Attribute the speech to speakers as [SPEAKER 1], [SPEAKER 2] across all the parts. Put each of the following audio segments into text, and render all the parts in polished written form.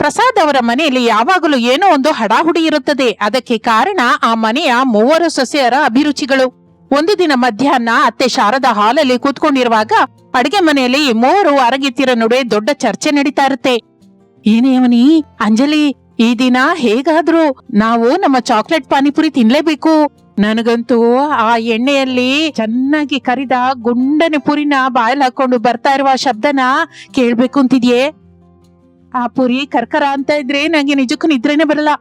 [SPEAKER 1] ಪ್ರಸಾದ್ ಅವರ ಮನೆಯಲ್ಲಿ ಯಾವಾಗಲೂ ಏನೋ ಒಂದು ಹಡಾಹುಡಿ ಇರುತ್ತದೆ. ಅದಕ್ಕೆ ಕಾರಣ ಆ ಮನೆಯ ಮೂವರು ಸೊಸೆಯರ ಅಭಿರುಚಿಗಳು. ಒಂದು ದಿನ ಮಧ್ಯಾಹ್ನ ಅತ್ತೆ ಶಾರದಾ ಹಾಲಲ್ಲಿ ಕೂತ್ಕೊಂಡಿರುವಾಗ ಅಡಿಗೆ ಮನೆಯಲ್ಲಿ ಈ ಮೂವರು ಅರಗಿತ್ತಿರ ನಡುವೆ ದೊಡ್ಡ ಚರ್ಚೆ ನಡೀತಾ ಇರುತ್ತೆ. ಏನೇವನಿ ಅಂಜಲಿ, ಈ ದಿನ ಹೇಗಾದ್ರೂ ನಾವು ನಮ್ಮ ಚಾಕ್ಲೇಟ್ ಪಾನಿಪುರಿ ತಿನ್ಲೇಬೇಕು. ನನಗಂತೂ ಆ ಎಣ್ಣೆಯಲ್ಲಿ ಚೆನ್ನಾಗಿ ಕರಿದ ಗುಂಡನೆ ಪುರಿನ ಬಾಯಲ್ಲಿ ಹಾಕೊಂಡು ಬರ್ತಾ ಇರುವ ಶಬ್ದನ ಕೇಳ್ಬೇಕು ಅಂತಿದ್ಯೆ. ಆ ಪುರಿ ಕರ್ಕರ ಅಂತ ಇದ್ರೆ ನಂಗೆ ನಿಜಕ್ಕೂ ನಿದ್ರೇನೆ ಬರಲ್ಲ.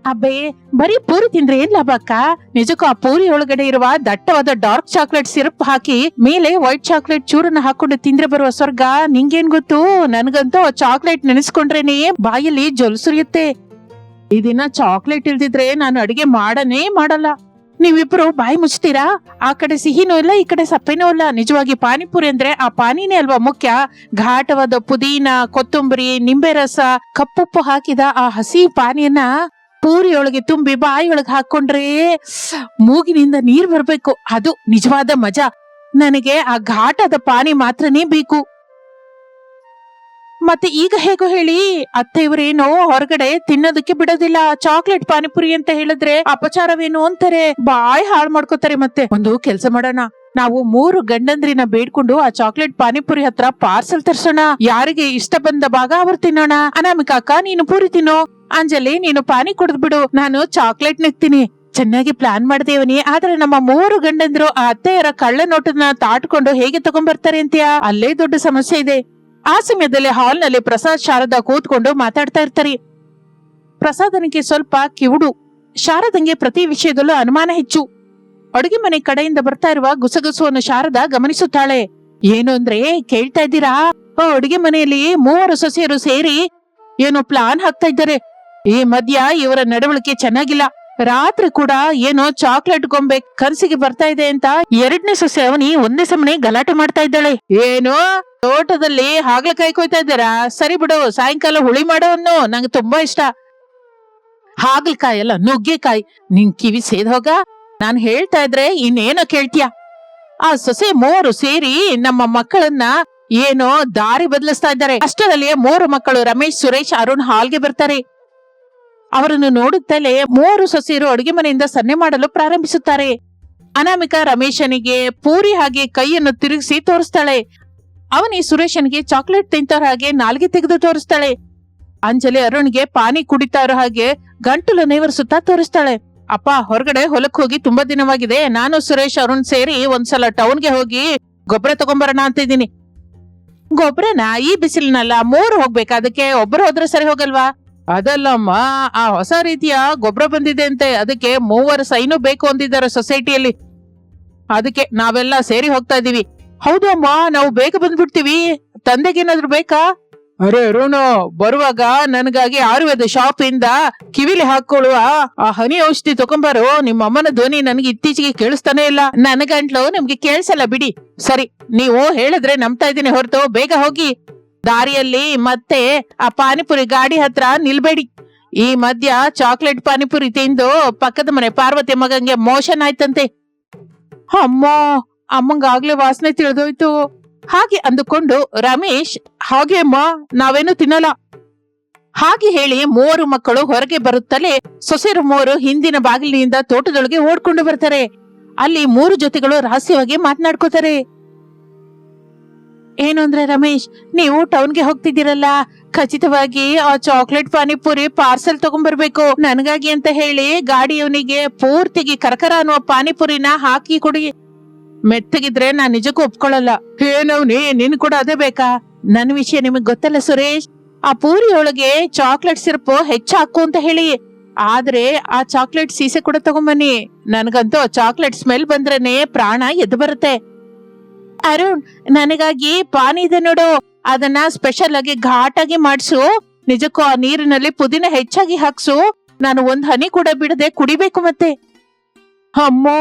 [SPEAKER 1] ಅಬ್ಬೇ, ಬರೀ ಪೂರಿ ತಿಂದ್ರೆ ಏನ್ ಲಾಭ ಅಕ್ಕ? ನಿಜಕ್ಕೂ ಆ ಪೂರಿ ಒಳಗಡೆ ಇರುವ ದಟ್ಟವಾದ ಡಾರ್ಕ್ ಚಾಕ್ಲೇಟ್ ಸಿರಪ್ ಹಾಕಿ ಮೇಲೆ ವೈಟ್ ಚಾಕ್ಲೇಟ್ ಚೂರನ್ನ ಹಾಕೊಂಡು ತಿಂದ್ರೆ ಬರುವ ಸ್ವರ್ಗ ನಿಂಗೇನ್ ಗೊತ್ತು? ನನ್ಗಂತೂ ಆ ಚಾಕ್ಲೇಟ್ ನೆನೆಸ್ಕೊಂಡ್ರೇನೆ ಬಾಯಲ್ಲಿ ಜೊಲ್ ಸುರಿಯುತ್ತೆ. ಈ ದಿನ ಚಾಕ್ಲೇಟ್ ಇಲ್ದಿದ್ರೆ ನಾನು ಅಡಿಗೆ ಮಾಡಲ್ಲ. ನೀವಿಬ್ರು ಬಾಯಿ ಮುಚ್ತೀರಾ? ಆ ಕಡೆ ಸಿಹಿನೂ ಇಲ್ಲ, ಈ ಕಡೆ ಸಪ್ಪೆನೂ ಇಲ್ಲ. ನಿಜವಾಗಿ ಪಾನಿಪುರಿ ಅಂದ್ರೆ ಆ ಪಾನಿನೇ ಅಲ್ವಾ ಮುಖ್ಯ? ಘಾಟವಾದ ಪುದೀನ, ಕೊತ್ತಂಬರಿ, ನಿಂಬೆ ರಸ, ಕಪ್ಪುಪ್ಪು ಹಾಕಿದ ಆ ಹಸಿ ಪಾನಿಯನ್ನ ಪೂರಿಯೊಳಗೆ ತುಂಬಿ ಬಾಯಿಯೊಳಗೆ ಹಾಕೊಂಡ್ರೆ ಮೂಗಿನಿಂದ ನೀರ್ ಬರ್ಬೇಕು. ಅದು ನಿಜವಾದ ಮಜಾ. ನನಗೆ ಆ ಘಾಟದ ಪಾನಿ ಮಾತ್ರನೇ ಬೇಕು. ಮತ್ತೆ ಈಗ ಹೇಗೋ ಹೇಳಿ, ಅತ್ತೆಯವರೇನೋ ಹೊರಗಡೆ ತಿನ್ನೋದಕ್ಕೆ ಬಿಡೋದಿಲ್ಲ. ಚಾಕ್ಲೇಟ್ ಪಾನಿಪುರಿ ಅಂತ ಹೇಳಿದ್ರೆ ಅಪಚಾರವೇನು ಅಂತಾರೆ, ಬಾಯ್ ಹಾಳು ಮಾಡ್ಕೋತಾರೆ. ಮತ್ತೆ ಒಂದು ಕೆಲ್ಸ ಮಾಡೋಣ, ನಾವು 3 ಗಂಡಂದ್ರಿನ ಬೇಡ್ಕೊಂಡು ಆ ಚಾಕ್ಲೇಟ್ ಪಾನಿಪುರಿ ಹತ್ರ ಪಾರ್ಸೆಲ್ ತರ್ಸೋಣ. ಯಾರಿಗೆ ಇಷ್ಟ ಬಂದ ಭಾಗ ಅವ್ರು ತಿನ್ನೋಣ. ಅನಾಮಿಕಾ ಅಕ್ಕ, ನೀನು ಪೂರಿ ತಿನ್ನೋ. ಅಂಜಲಿ, ನೀನು ಪಾನಿ ಕುಡಿದ್ಬಿಡು, ನಾನು ಚಾಕ್ಲೇಟ್ ನೆಕ್ತೀನಿ. ಚೆನ್ನಾಗಿ ಪ್ಲಾನ್ ಮಾಡ್ದೇವನಿ. ಆದ್ರೆ ನಮ್ಮ 3 ಗಂಡಂದ್ರು ಆ ಅತ್ತೆಯರ ಕಳ್ಳ ನೋಟನ ತಾಟ್ಕೊಂಡು ಹೇಗೆ ತಗೊಂಡ್ಬರ್ತಾರೆ ಅಂತೀಯಾ? ಅಲ್ಲೇ ದೊಡ್ಡ ಸಮಸ್ಯೆ ಇದೆ. ಆ ಸಮಯದಲ್ಲಿ ಹಾಲ್ ನಲ್ಲಿ ಪ್ರಸಾದ್ ಶಾರದಾ ಕೂತ್ಕೊಂಡು ಮಾತಾಡ್ತಾ ಇರ್ತಾರೆ. ಪ್ರಸಾದನಿಗೆ ಸ್ವಲ್ಪ ಕಿವುಡು, ಶಾರದಂಗೆ ಪ್ರತಿ ವಿಷಯದಲ್ಲೂ ಅನುಮಾನ ಹೆಚ್ಚು. ಅಡುಗೆ ಮನೆ ಕಡೆಯಿಂದ ಬರ್ತಾ ಇರುವ ಗುಸಗುಸುವನ್ನು ಶಾರದಾ ಗಮನಿಸುತ್ತಾಳೆ. ಏನು ಅಂದ್ರೆ, ಕೇಳ್ತಾ ಇದ್ದೀರಾ? ಅಡುಗೆ ಮನೆಯಲ್ಲಿ 3 ಸೊಸೆಯರು ಸೇರಿ ಏನೋ ಪ್ಲಾನ್ ಹಾಕ್ತಾ ಇದ್ದಾರೆ. ಈ ಮಧ್ಯ ಇವರ ನಡವಳಿಕೆ ಚೆನ್ನಾಗಿಲ್ಲ. ರಾತ್ರಿ ಕೂಡ ಏನೋ ಚಾಕ್ಲೇಟ್ ಗೊಂಬೆ ಕನಸಿಗೆ ಬರ್ತಾ ಇದೆ ಅಂತ 2ನೇ ಸೊಸೆ ಅವನಿ ಒಂದೇ ಸಮನೆ ಗಲಾಟೆ ಮಾಡ್ತಾ ಇದ್ದಾಳೆ. ಏನೋ ತೋಟದಲ್ಲಿ ಹಾಗಲಕಾಯಿ ಕೊಯ್ತಾ ಇದ್ದಾರಾ? ಸರಿ ಬಿಡು, ಸಾಯಂಕಾಲ ಹುಳಿ ಮಾಡೋ ಅನ್ನು, ನಂಗೆ ತುಂಬಾ ಇಷ್ಟ. ಹಾಗಲಕಾಯಿ ಅಲ್ಲ, ನುಗ್ಗೆಕಾಯಿ. ನಿನ್ ಕಿವಿ ಸೇದ್ ಹೋಗ. ನಾನ್ ಹೇಳ್ತಾ ಇದ್ರೆ ಇನ್ನೇನೋ ಕೇಳ್ತೀಯ? ಆ ಸೊಸೆ 3 ಸೇರಿ ನಮ್ಮ ಮಕ್ಕಳನ್ನ ಏನೋ ದಾರಿ ಬದಲಿಸ್ತಾ ಇದ್ದಾರೆ. ಅಷ್ಟರಲ್ಲಿ 3 ಮಕ್ಕಳು ರಮೇಶ್, ಸುರೇಶ್, ಅರುಣ್ ಹಾಲ್ಗೆ ಬರ್ತಾರೆ. ಅವರನ್ನು ನೋಡುತ್ತಲೇ 3 ಸೊಸೆಯರು ಅಡುಗೆ ಮನೆಯಿಂದ ಸನ್ನೆ ಮಾಡಲು ಪ್ರಾರಂಭಿಸುತ್ತಾರೆ. ಅನಾಮಿಕಾ ರಮೇಶನಿಗೆ ಪೂರಿ ಹಾಗೆ ಕೈಯನ್ನು ತಿರುಗಿಸಿ ತೋರಿಸ್ತಾಳೆ. ಅವನಿ ಸುರೇಶನಿಗೆ ಚಾಕ್ಲೇಟ್ ತಿಂತಾರ ಹಾಗೆ ನಾಲ್ಗೆ ತೆಗೆದು ತೋರಿಸ್ತಾಳೆ. ಅಂಜಲಿ ಅರುಣ್ಗೆ ಪಾನಿ ಕುಡಿತಾ ಇರೋ ಹಾಗೆ ಗಂಟಲು ನೇವರಿಸುತ್ತಾ ತೋರಿಸ್ತಾಳೆ. ಅಪ್ಪ, ಹೊರಗಡೆ ಹೊಲಕ್ ಹೋಗಿ ತುಂಬಾ ದಿನವಾಗಿದೆ. ನಾನು ಸುರೇಶ್ ಅರುಣ್ ಸೇರಿ ಒಂದ್ಸಲ ಟೌನ್ಗೆ ಹೋಗಿ ಗೊಬ್ಬರ ತಗೊಂಬರೋಣ ಅಂತ ಇದ್ದೀನಿ. ಗೊಬ್ಬರನ ಈ ಬಿಸಿಲಿನಲ್ಲ 3 ಹೋಗ್ಬೇಕಾ? ಅದಕ್ಕೆ ಒಬ್ಬರು ಹೋದ್ರೆ ಸರಿ ಹೋಗಲ್ವಾ? ಅದಲ್ಲಮ್ಮ, ಆ ಹೊಸ ರೀತಿಯ ಗೊಬ್ಬರ ಬಂದಿದೆ ಅಂತೆ. ಅದಕ್ಕೆ 3 ಸೈನು ಬೇಕು ಅಂದಿದ್ದಾರೆ ಸೊಸೈಟಿಯಲ್ಲಿ. ಅದಕ್ಕೆ ನಾವೆಲ್ಲ ಸೇರಿ ಹೋಗ್ತಾ ಇದೀವಿ. ಹೌದು ಅಮ್ಮ, ನಾವು ಬೇಗ ಬಂದ್ಬಿಡ್ತೀವಿ. ತಂದೆಗೇನಾದ್ರು ಬೇಕಾ? ಅರೆ ಅರುಣ್, ಬರುವಾಗ ನನಗಾಗಿ ಆಯುರ್ವೇದ ಶಾಪ್ ಇಂದ ಕಿವಿಲಿ ಹಾಕೊಳ್ಳುವ ಆ ಹನಿ ಔಷಧಿ ತಗೊಂಬಾರು. ನಿಮ್ಮ ಅಮ್ಮನ ಧ್ವನಿ ನನಗೆ ಇತ್ತೀಚೆಗೆ ಕೇಳಿಸ್ತಾನೆ ಇಲ್ಲ. ನನ್ನ ಗಂಟ್ಲು ನಿಮ್ಗೆ ಕೇಳಿಸಲ್ಲ ಬಿಡಿ. ಸರಿ, ನೀವು ಹೇಳಿದ್ರೆ ನಂಬ್ತಾ ಇದ್ದೀನಿ ಹೊರತು ಬೇಗ ಹೋಗಿ. ದಾರಿಯಲ್ಲಿ ಮತ್ತೆ ಆ ಪಾನಿಪುರಿ ಗಾಡಿ ಹತ್ರ ನಿಲ್ಬೇಡಿ. ಈ ಮಧ್ಯ ಚಾಕ್ಲೇಟ್ ಪಾನಿಪುರಿ ತಿಂದು ಪಕ್ಕದ ಮನೆ ಪಾರ್ವತಿ ಮಗಂಗೆ ಮೋಷನ್ ಆಯ್ತಂತೆ. ಅಮ್ಮ, ಅಮ್ಮಂಗಾಗ್ಲೇ ವಾಸನೆ ತಿಳಿದೋಯ್ತು. ಹಾಗೆ ಅಂದುಕೊಂಡು ರಮೇಶ್, ಹಾಗೆ ಅಮ್ಮ, ನಾವೇನು ತಿನ್ನಲ್ಲ ಹಾಗೆ ಹೇಳಿ 3 ಮಕ್ಕಳು ಹೊರಗೆ ಬರುತ್ತಲೇ ಸೊಸೆರು 3 ಹಿಂದಿನ ಬಾಗಿಲಿನಿಂದ ತೋಟದೊಳಗೆ ಓಡ್ಕೊಂಡು ಬರ್ತಾರೆ. ಅಲ್ಲಿ 3 ಜೊತೆಗಳು ರಹಸ್ಯವಾಗಿ ಮಾತನಾಡ್ಕೋತಾರೆ. ಏನು ಅಂದ್ರೆ, ರಮೇಶ್, ನೀವು ಟೌನ್ಗೆ ಹೋಗ್ತಿದ್ದೀರಲ್ಲ, ಖಚಿತವಾಗಿ ಆ ಚಾಕ್ಲೇಟ್ ಪಾನಿಪುರಿ ಪಾರ್ಸೆಲ್ ತಗೊಂಡ್ಬರ್ಬೇಕು. ನನಗಾಗಿ ಅಂತ ಹೇಳಿ ಗಾಡಿಯವನಿಗೆ ಪೂರ್ತಿಗೆ ಕರ್ಕರ ಅನ್ನುವ ಪಾನಿಪುರಿನ ಹಾಕಿ ಕೊಡಿ. ಮೆತ್ತಗಿದ್ರೆ ನಾನ್ ನಿಜಕ್ಕೂ ಒಪ್ಕೊಳ್ಳಲ್ಲ. ಏನವ್ನಿ, ನಿನ್ ಕೂಡ ಅದೇ ಬೇಕಾ? ನನ್ ವಿಷಯ ನಿಮಗ್ ಗೊತ್ತಲ್ಲ ಸುರೇಶ್. ಆ ಪೂರಿಯೊಳಗೆ ಚಾಕ್ಲೇಟ್ ಸಿರಪ್ ಹೆಚ್ಚು ಹಾಕು ಅಂತ ಹೇಳಿ. ಆದ್ರೆ ಆ ಚಾಕ್ಲೇಟ್ ಸೀಸೆ ಕೂಡ ತಗೊಂಬನ್ನಿ. ನನ್ಗಂತೂ ಚಾಕ್ಲೇಟ್ ಸ್ಮೆಲ್ ಬಂದ್ರೇನೆ ಪ್ರಾಣ ಎದ್ದು ಬರುತ್ತೆ. ಅರುಣ್, ನನಗಾಗಿ ಪಾನಿ ಇದೆ ನೋಡು, ಅದನ್ನ ಸ್ಪೆಷಲ್ ಆಗಿ ಘಾಟಾಗಿ ಮಾಡ್ಸು. ನಿಜಕ್ಕೂ ಆ ನೀರಿನಲ್ಲಿ ಪುದೀನ ಹೆಚ್ಚಾಗಿ ಹಾಕ್ಸು. ನಾನು 1 ಹನಿ ಕೂಡ ಬಿಡದೆ ಕುಡಿಬೇಕು. ಮತ್ತೆ ಅಮ್ಮೋ,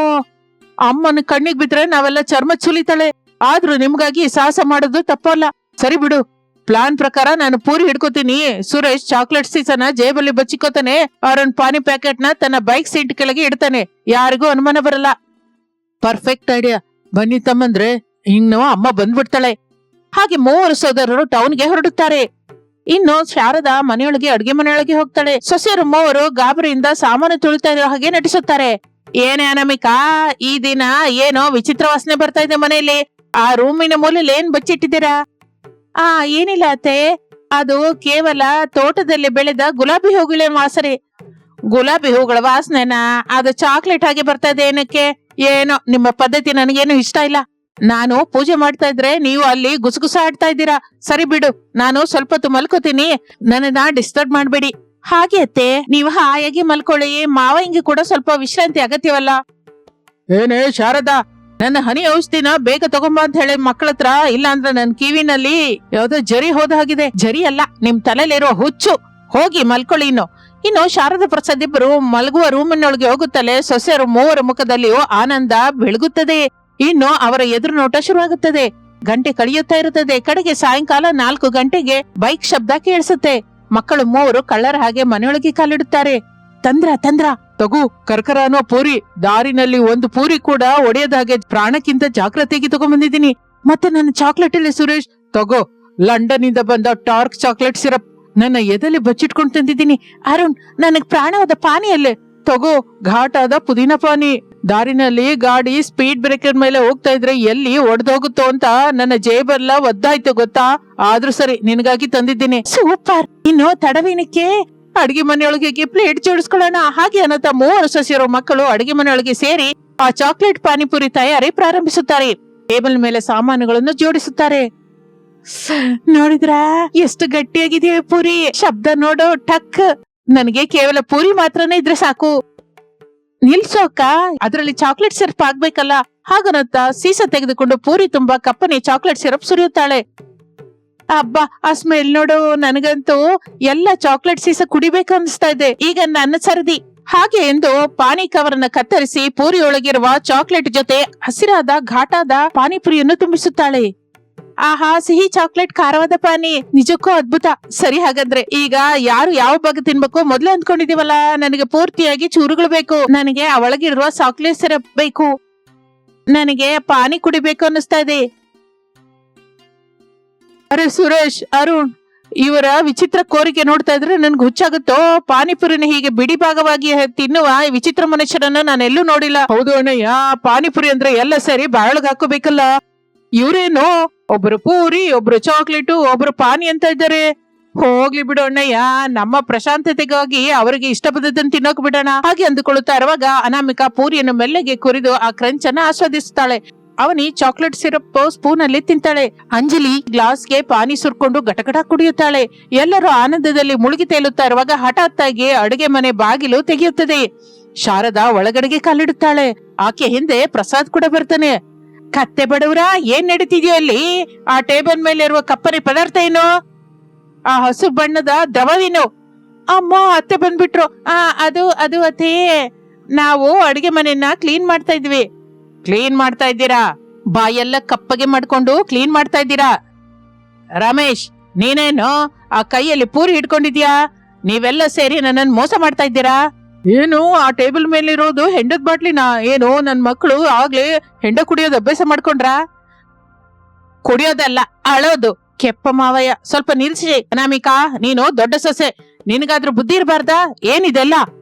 [SPEAKER 1] ಅಮ್ಮನ ಕಣ್ಣಿಗೆ ಬಿದ್ರೆ ನಾವೆಲ್ಲ ಚರ್ಮ ಸುಲಿತಾಳೆ. ಆದ್ರೂ ನಿಮ್ಗಾಗಿ ಸಾಹಸ ಮಾಡೋದು ತಪ್ಪಲ್ಲ. ಸರಿ ಬಿಡು, ಪ್ಲಾನ್ ಪ್ರಕಾರ ನಾನು ಪೂರಿ ಹಿಡ್ಕೋತೀನಿ. ಸುರೇಶ್ ಚಾಕ್ಲೇಟ್ ಸೀಸನ ಜೇಬಲ್ಲಿ ಬಚ್ಚಿಕೋತಾನೆ. ಅರುಣ್ ಪಾನಿ ಪ್ಯಾಕೆಟ್ ನ ತನ್ನ ಬೈಕ್ ಸೀಟ್ ಕೆಳಗೆ ಇಡ್ತಾನೆ. ಯಾರಿಗೂ ಅನುಮಾನ ಬರಲ್ಲ. Perfect idea. ಬನ್ನಿ ತಮ್ಮಂದ್ರೆ, ಇನ್ನು ಅಮ್ಮ ಬಂದ್ಬಿಡ್ತಾಳೆ. ಹಾಗೆ 3 ಸೋದರರು ಟೌನ್ಗೆ ಹೊರಡುತ್ತಾರೆ. ಇನ್ನು ಶಾರದಾ ಮನೆಯೊಳಗೆ ಅಡ್ಗೆ ಮನೆಯೊಳಗೆ ಹೋಗ್ತಾಳೆ. ಸೊಸೆಯರು ಮೂವರು ಗಾಬರಿಯಿಂದ ಸಾಮಾನು ತುಳಿತಾ ಇರೋ ಹಾಗೆ ನಟಿಸುತ್ತಾರೆ. ಏನೇ ಅನಾಮಿಕಾ, ಈ ದಿನ ಏನೋ ವಿಚಿತ್ರ ವಾಸನೆ ಬರ್ತಾ ಇದೆ ಮನೆಯಲ್ಲಿ. ಆ ರೂಮಿನ ಮೂಲೆಯಲ್ಲಿ ಏನ್ ಬಚ್ಚಿಟ್ಟಿದ್ದೀರಾ? ಏನಿಲ್ಲ ಅತ್ತೆ, ಅದು ಕೇವಲ ತೋಟದಲ್ಲಿ ಬೆಳೆದ ಗುಲಾಬಿ ಹೂಗಳ ವಾಸನೆ. ಗುಲಾಬಿ ಹೂಗಳ ವಾಸನೆನಾ? ಅದು ಚಾಕ್ಲೇಟ್ ಆಗಿ ಬರ್ತಾ ಇದೆ ಏನಕ್ಕೆ? ಏನೋ ನಿಮ್ಮ ಪದ್ಧತಿ ನನಗೇನು ಇಷ್ಟ ಇಲ್ಲ. ನಾನು ಪೂಜೆ ಮಾಡ್ತಾ ಇದ್ರೆ ನೀವು ಅಲ್ಲಿ ಗುಸಗುಸ ಆಡ್ತಾ ಇದ್ದೀರಾ. ಸರಿ ಬಿಡು, ನಾನು ಸ್ವಲ್ಪ ಹೊತ್ತು ಮಲ್ಕೋತೀನಿ, ನನ್ನನ್ನ ಡಿಸ್ಟರ್ಬ್ ಮಾಡ್ಬೇಡಿ. ಹಾಗೆ ಅತ್ತೆ, ನೀವು ಹಾಯಾಗಿ ಮಲ್ಕೊಳ್ಳಿ. ಮಾವಂಗಿ ಕೂಡ ಸ್ವಲ್ಪ ವಿಶ್ರಾಂತಿ ಅಗತ್ಯವಲ್ಲ. ಏನೇ ಶಾರದಾ, ನನ್ನ ಹನಿ ಔಷಧಿನ ಬೇಗ ತಗೊಂಬ ಅಂತ ಹೇಳಿ ಮಕ್ಕಳ ಹತ್ರ, ಇಲ್ಲ ಅಂದ್ರೆ ನನ್ ಕಿವಿನಲ್ಲಿ ಯಾವ್ದೋ ಜರಿ ಹೋದ ಹಾಗಿದೆ. ಜರಿ ಅಲ್ಲ, ನಿಮ್ ತಲೆಲಿರೋ ಹುಚ್ಚು. ಹೋಗಿ ಮಲ್ಕೊಳ್ಳಿ. ಇನ್ನು ಶಾರದಾ ಪ್ರಸಾದ್ ಇಬ್ಬರು ಮಲಗುವ ರೂಮಿನೊಳಗೆ ಹೋಗುತ್ತಲೇ ಸೊಸೆಯರು ಮೂವರ ಮುಖದಲ್ಲಿಯೂ ಆನಂದ ಬೆಳಗುತ್ತದೆ. ಇನ್ನು ಅವರ ಎದುರು ನೋಟ ಶುರುವಾಗುತ್ತದೆ. ಗಂಟೆ ಕಳೆಯುತ್ತಾ ಇರುತ್ತದೆ. ಕಡೆಗೆ ಸಾಯಂಕಾಲ 4 ಗಂಟೆಗೆ ಬೈಕ್ ಶಬ್ದ ಕೇಳಿಸುತ್ತೆ. ಮಕ್ಕಳು ಮೂವರು ಕಳ್ಳರ ಹಾಗೆ ಮನೆಯೊಳಗೆ ಕಾಲಿಡುತ್ತಾರೆ. ತಂದ್ರ ತಗೋ, ಕರ್ಕರ ಅನ್ನೋ ಪೂರಿ. ದಾರಿನಲ್ಲಿ ಒಂದು ಪೂರಿ ಕೂಡ ಒಡೆಯದ ಹಾಗೆ ಪ್ರಾಣಕ್ಕಿಂತ ಜಾಗ್ರತೆಗೆ ತಗೊಂಡ್ಬಂದಿದ್ದೀನಿ. ಮತ್ತೆ ನನ್ನ ಚಾಕ್ಲೇಟ್ ಅಲ್ಲಿ ಸುರೇಶ್, ತಗೋ, ಲಂಡನ್ ಇಂದ ಬಂದ ಟಾರ್ಕ್ ಚಾಕ್ಲೇಟ್ ಸಿರಪ್ ನನ್ನ ಎದೆಲ್ಲಿ ಬಚ್ಚಿಟ್ಕೊಂಡು ತಂದಿದ್ದೀನಿ. ಅರುಣ್, ನನಗ್ ಪ್ರಾಣವಾದ ಪಾನಿಯಲ್ಲೇ ತಗೋ, ಘಾಟಾದ ಪುದೀನ ಪಾನಿ. ದಾರಿನಲ್ಲಿ ಗಾಡಿ ಸ್ಪೀಡ್ ಬ್ರೇಕರ್ ಮೇಲೆ ಹೋಗ್ತಾ ಇದ್ರೆ ಎಲ್ಲಿ ಒಡೆದೋಗುತ್ತೋ ಅಂತ ನನ್ನ ಜೇಬೆಲ್ಲ ಒದ್ದಾಯ್ತು ಗೊತ್ತಾ. ಆದ್ರೂ ಸರಿ, ನಿನಗಾಗಿ ತಂದಿದ್ದೀನಿ. ಸೂಪರ್. ಇನ್ನು ತಡವೇನಕ್ಕೆ, ಅಡಿಗೆ ಮನೆಯೊಳಗೆ ಪ್ಲೇಟ್ ಜೋಡಿಸ್ಕೊಳ್ಳೋಣ. ಹಾಗೆ ಅನ್ನತ ಮೂವರು ಸೊಸೆಯರು ಮಕ್ಕಳು ಅಡಿಗೆ ಮನೆಯೊಳಗೆ ಸೇರಿ ಆ ಚಾಕ್ಲೇಟ್ ಪಾನಿಪುರಿ ತಯಾರಿ ಪ್ರಾರಂಭಿಸುತ್ತಾರೆ. ಟೇಬಲ್ ಮೇಲೆ ಸಾಮಾನುಗಳನ್ನು ಜೋಡಿಸುತ್ತಾರೆ. ನೋಡಿದ್ರ ಎಷ್ಟು ಗಟ್ಟಿಯಾಗಿದೆಯಾ ಪೂರಿ? ಶಬ್ದ ನೋಡು, ಟಕ್. ನನಗೆ ಕೇವಲ ಪೂರಿ ಮಾತ್ರನೇ ಇದ್ರೆ ಸಾಕು. ನಿಲ್ಸೋಕ, ಅದರಲ್ಲಿ ಚಾಕ್ಲೇಟ್ ಸಿರಪ್ ಆಗ್ಬೇಕಲ್ಲ. ಹಾಗನ್ನತ್ತ ಸೀಸ ತೆಗೆದುಕೊಂಡು ಪೂರಿ ತುಂಬಾ ಕಪ್ಪನೆ ಚಾಕ್ಲೇಟ್ ಸಿರಪ್ ಸುರಿಯುತ್ತಾಳೆ. ಅಬ್ಬಾ, ಆ ಸ್ಮೆಲ್ ನೋಡು, ನನಗಂತೂ ಎಲ್ಲ ಚಾಕ್ಲೇಟ್ ಸೀಸ ಕುಡಿಬೇಕು ಅನಿಸ್ತಾ ಇದೆ. ಈಗ ನನ್ನ ಸರದಿ. ಹಾಗೆ ಎಂದು ಪಾನಿ ಕವರನ್ನ ಕತ್ತರಿಸಿ ಪೂರಿಯೊಳಗಿರುವ ಚಾಕ್ಲೇಟ್ ಜೊತೆ ಹಸಿರಾದ ಘಾಟಾದ ಪಾನಿಪುರಿಯನ್ನು ತುಂಬಿಸುತ್ತಾಳೆ. ಆಹಾ, ಸಿಹಿ ಚಾಕ್ಲೇಟ್, ಖಾರವಾದ ಪಾನಿ, ನಿಜಕ್ಕೂ ಅದ್ಭುತ. ಸರಿ, ಹಾಗಾದ್ರೆ ಈಗ ಯಾರು ಯಾವ ಭಾಗ ತಿನ್ಬೇಕು ಮೊದ್ಲೇ ಅಂದ್ಕೊಂಡಿದೀವಲ್ಲ. ನನಗೆ ಪೂರ್ತಿಯಾಗಿ ಚೂರುಗಳು ಬೇಕು. ನನಗೆ ಅವಳಗಿರುವ ಚಾಕ್ಲೇಟ್ ಸಿರಪ್ ಬೇಕು. ನನಗೆ ಪಾನಿ ಕುಡಿಬೇಕು ಅನ್ನಿಸ್ತಾ ಇದೆ. ಅರೆ ಸುರೇಶ್, ಅರುಣ್, ಇವರ ವಿಚಿತ್ರ ಕೋರಿಕೆ ನೋಡ್ತಾ ಇದ್ರೆ ನನ್ಗೆ ಹುಚ್ಚಾಗುತ್ತೋ. ಪಾನಿಪುರಿನ ಹೀಗೆ ಬಿಡಿ ಭಾಗವಾಗಿ ತಿನ್ನುವ ವಿಚಿತ್ರ ಮನುಷ್ಯರನ್ನ ನಾನೆಲ್ಲೂ ನೋಡಿಲ್ಲ. ಹೌದು ಅಣ್ಣಯ್ಯ, ಪಾನಿಪುರಿ ಅಂದ್ರೆ ಎಲ್ಲ ಸರಿ ಬಾಯೊಳಗ್ ಹಾಕೋಬೇಕಲ್ಲ. ಇವ್ರೇನು ಒಬ್ರು ಪೂರಿ, ಒಬ್ರು ಚಾಕ್ಲೇಟು, ಒಬ್ರು ಪಾನಿ ಅಂತ ಇದ್ದಾರೆ. ಹೋಗ್ಲಿ ಬಿಡು ಅಣ್ಣಯ್ಯ, ನಮ್ಮ ಪ್ರಶಾಂತತೆಗಾಗಿ ಅವರಿಗೆ ಇಷ್ಟ ಬಂದದ್ದನ್ನು ತಿನ್ನೋಕ್ ಬಿಡೋಣ. ಹಾಗೆ ಅಂದುಕೊಳ್ಳುತ್ತಾ ಇರುವಾಗ ಅನಾಮಿಕಾ ಪೂರಿಯನ್ನು ಮೆಲ್ಲಗೆ ಕುರಿದು ಆ ಕ್ರಂಚ್ ಅನ್ನ ಆಸ್ವಾದಿಸುತ್ತಾಳೆ. ಅವನಿ ಚಾಕ್ಲೇಟ್ ಸಿರಪ್ ಸ್ಪೂನ್ ಅಲ್ಲಿ ತಿಂತಾಳೆ. ಅಂಜಲಿ ಗ್ಲಾಸ್ಗೆ ಪಾನಿ ಸುರ್ಕೊಂಡು ಗಟಗಟ ಕುಡಿಯುತ್ತಾಳೆ. ಎಲ್ಲರೂ ಆನಂದದಲ್ಲಿ ಮುಳುಗಿ ತೇಲುತ್ತಾ ಇರುವಾಗ ಹಠಾತ್ತಾಗಿ ಅಡುಗೆ ಮನೆ ಬಾಗಿಲು ತೆಗೆಯುತ್ತದೆ. ಶಾರದಾ ಒಳಗಡೆಗೆ ಕಾಲಿಡುತ್ತಾಳೆ. ಆಕೆ ಹಿಂದೆ ಪ್ರಸಾದ್ ಕೂಡ ಬರ್ತಾನೆ. ಕತ್ತೆ ಬಡವ್ರ, ಏನ್ ನಡೀತಿದ್ಯೋ ಅಲ್ಲಿ? ಆ ಟೇಬಲ್ ಮೇಲೆ ಇರುವ ಕಪ್ಪನೆ ಪದಾರ್ಥ ಏನು? ಆ ಹಸು ಬಣ್ಣದ ದ್ರವವೇನು? ಅಮ್ಮ, ಅತ್ತೆ ಬಂದ್ಬಿಟ್ರು. ಅದು ಅತ್ತೆ, ನಾವು ಅಡಿಗೆ ಮನೆಯನ್ನ ಕ್ಲೀನ್ ಮಾಡ್ತಾ ಇದ್ವಿ. ಕ್ಲೀನ್ ಮಾಡ್ತಾ ಇದ್ದೀರಾ? ಬಾಯೆಲ್ಲ ಕಪ್ಪಗೆ ಮಾಡ್ಕೊಂಡು ಕ್ಲೀನ್ ಮಾಡ್ತಾ ಇದ್ದೀರಾ? ರಮೇಶ್, ನೀನೇನು ಆ ಕೈಯಲ್ಲಿ ಪೂರಿ ಹಿಡ್ಕೊಂಡಿದ್ಯಾ? ನೀವೆಲ್ಲ ಸೇರಿ ನನ್ನನ್ನು ಮೋಸ ಮಾಡ್ತಾ ಇದ್ದೀರಾ? ಏನು ಆ ಟೇಬಲ್ ಮೇಲಿರೋದು ಹೆಂಡದ ಬಾಟ್ಲಿನಾ? ಏನು ನನ್ ಮಕ್ಕಳು ಆಗ್ಲೇ ಹೆಂಡ ಕುಡಿಯೋದು ಅಭ್ಯಾಸ ಮಾಡ್ಕೊಂಡ್ರ? ಕುಡಿಯೋದಲ್ಲ, ಅಳೋದು. ಕೆಪ್ಪ ಮಾವಯ್ಯ, ಸ್ವಲ್ಪ ನಿಲ್ಸಿ. ಅನಾಮಿಕಾ, ನೀನು ದೊಡ್ಡ ಸೊಸೆ, ನಿನಗಾದ್ರೂ ಬುದ್ಧಿ ಇರಬಾರ್ದಾ? ಏನಿದೆಲ್ಲ?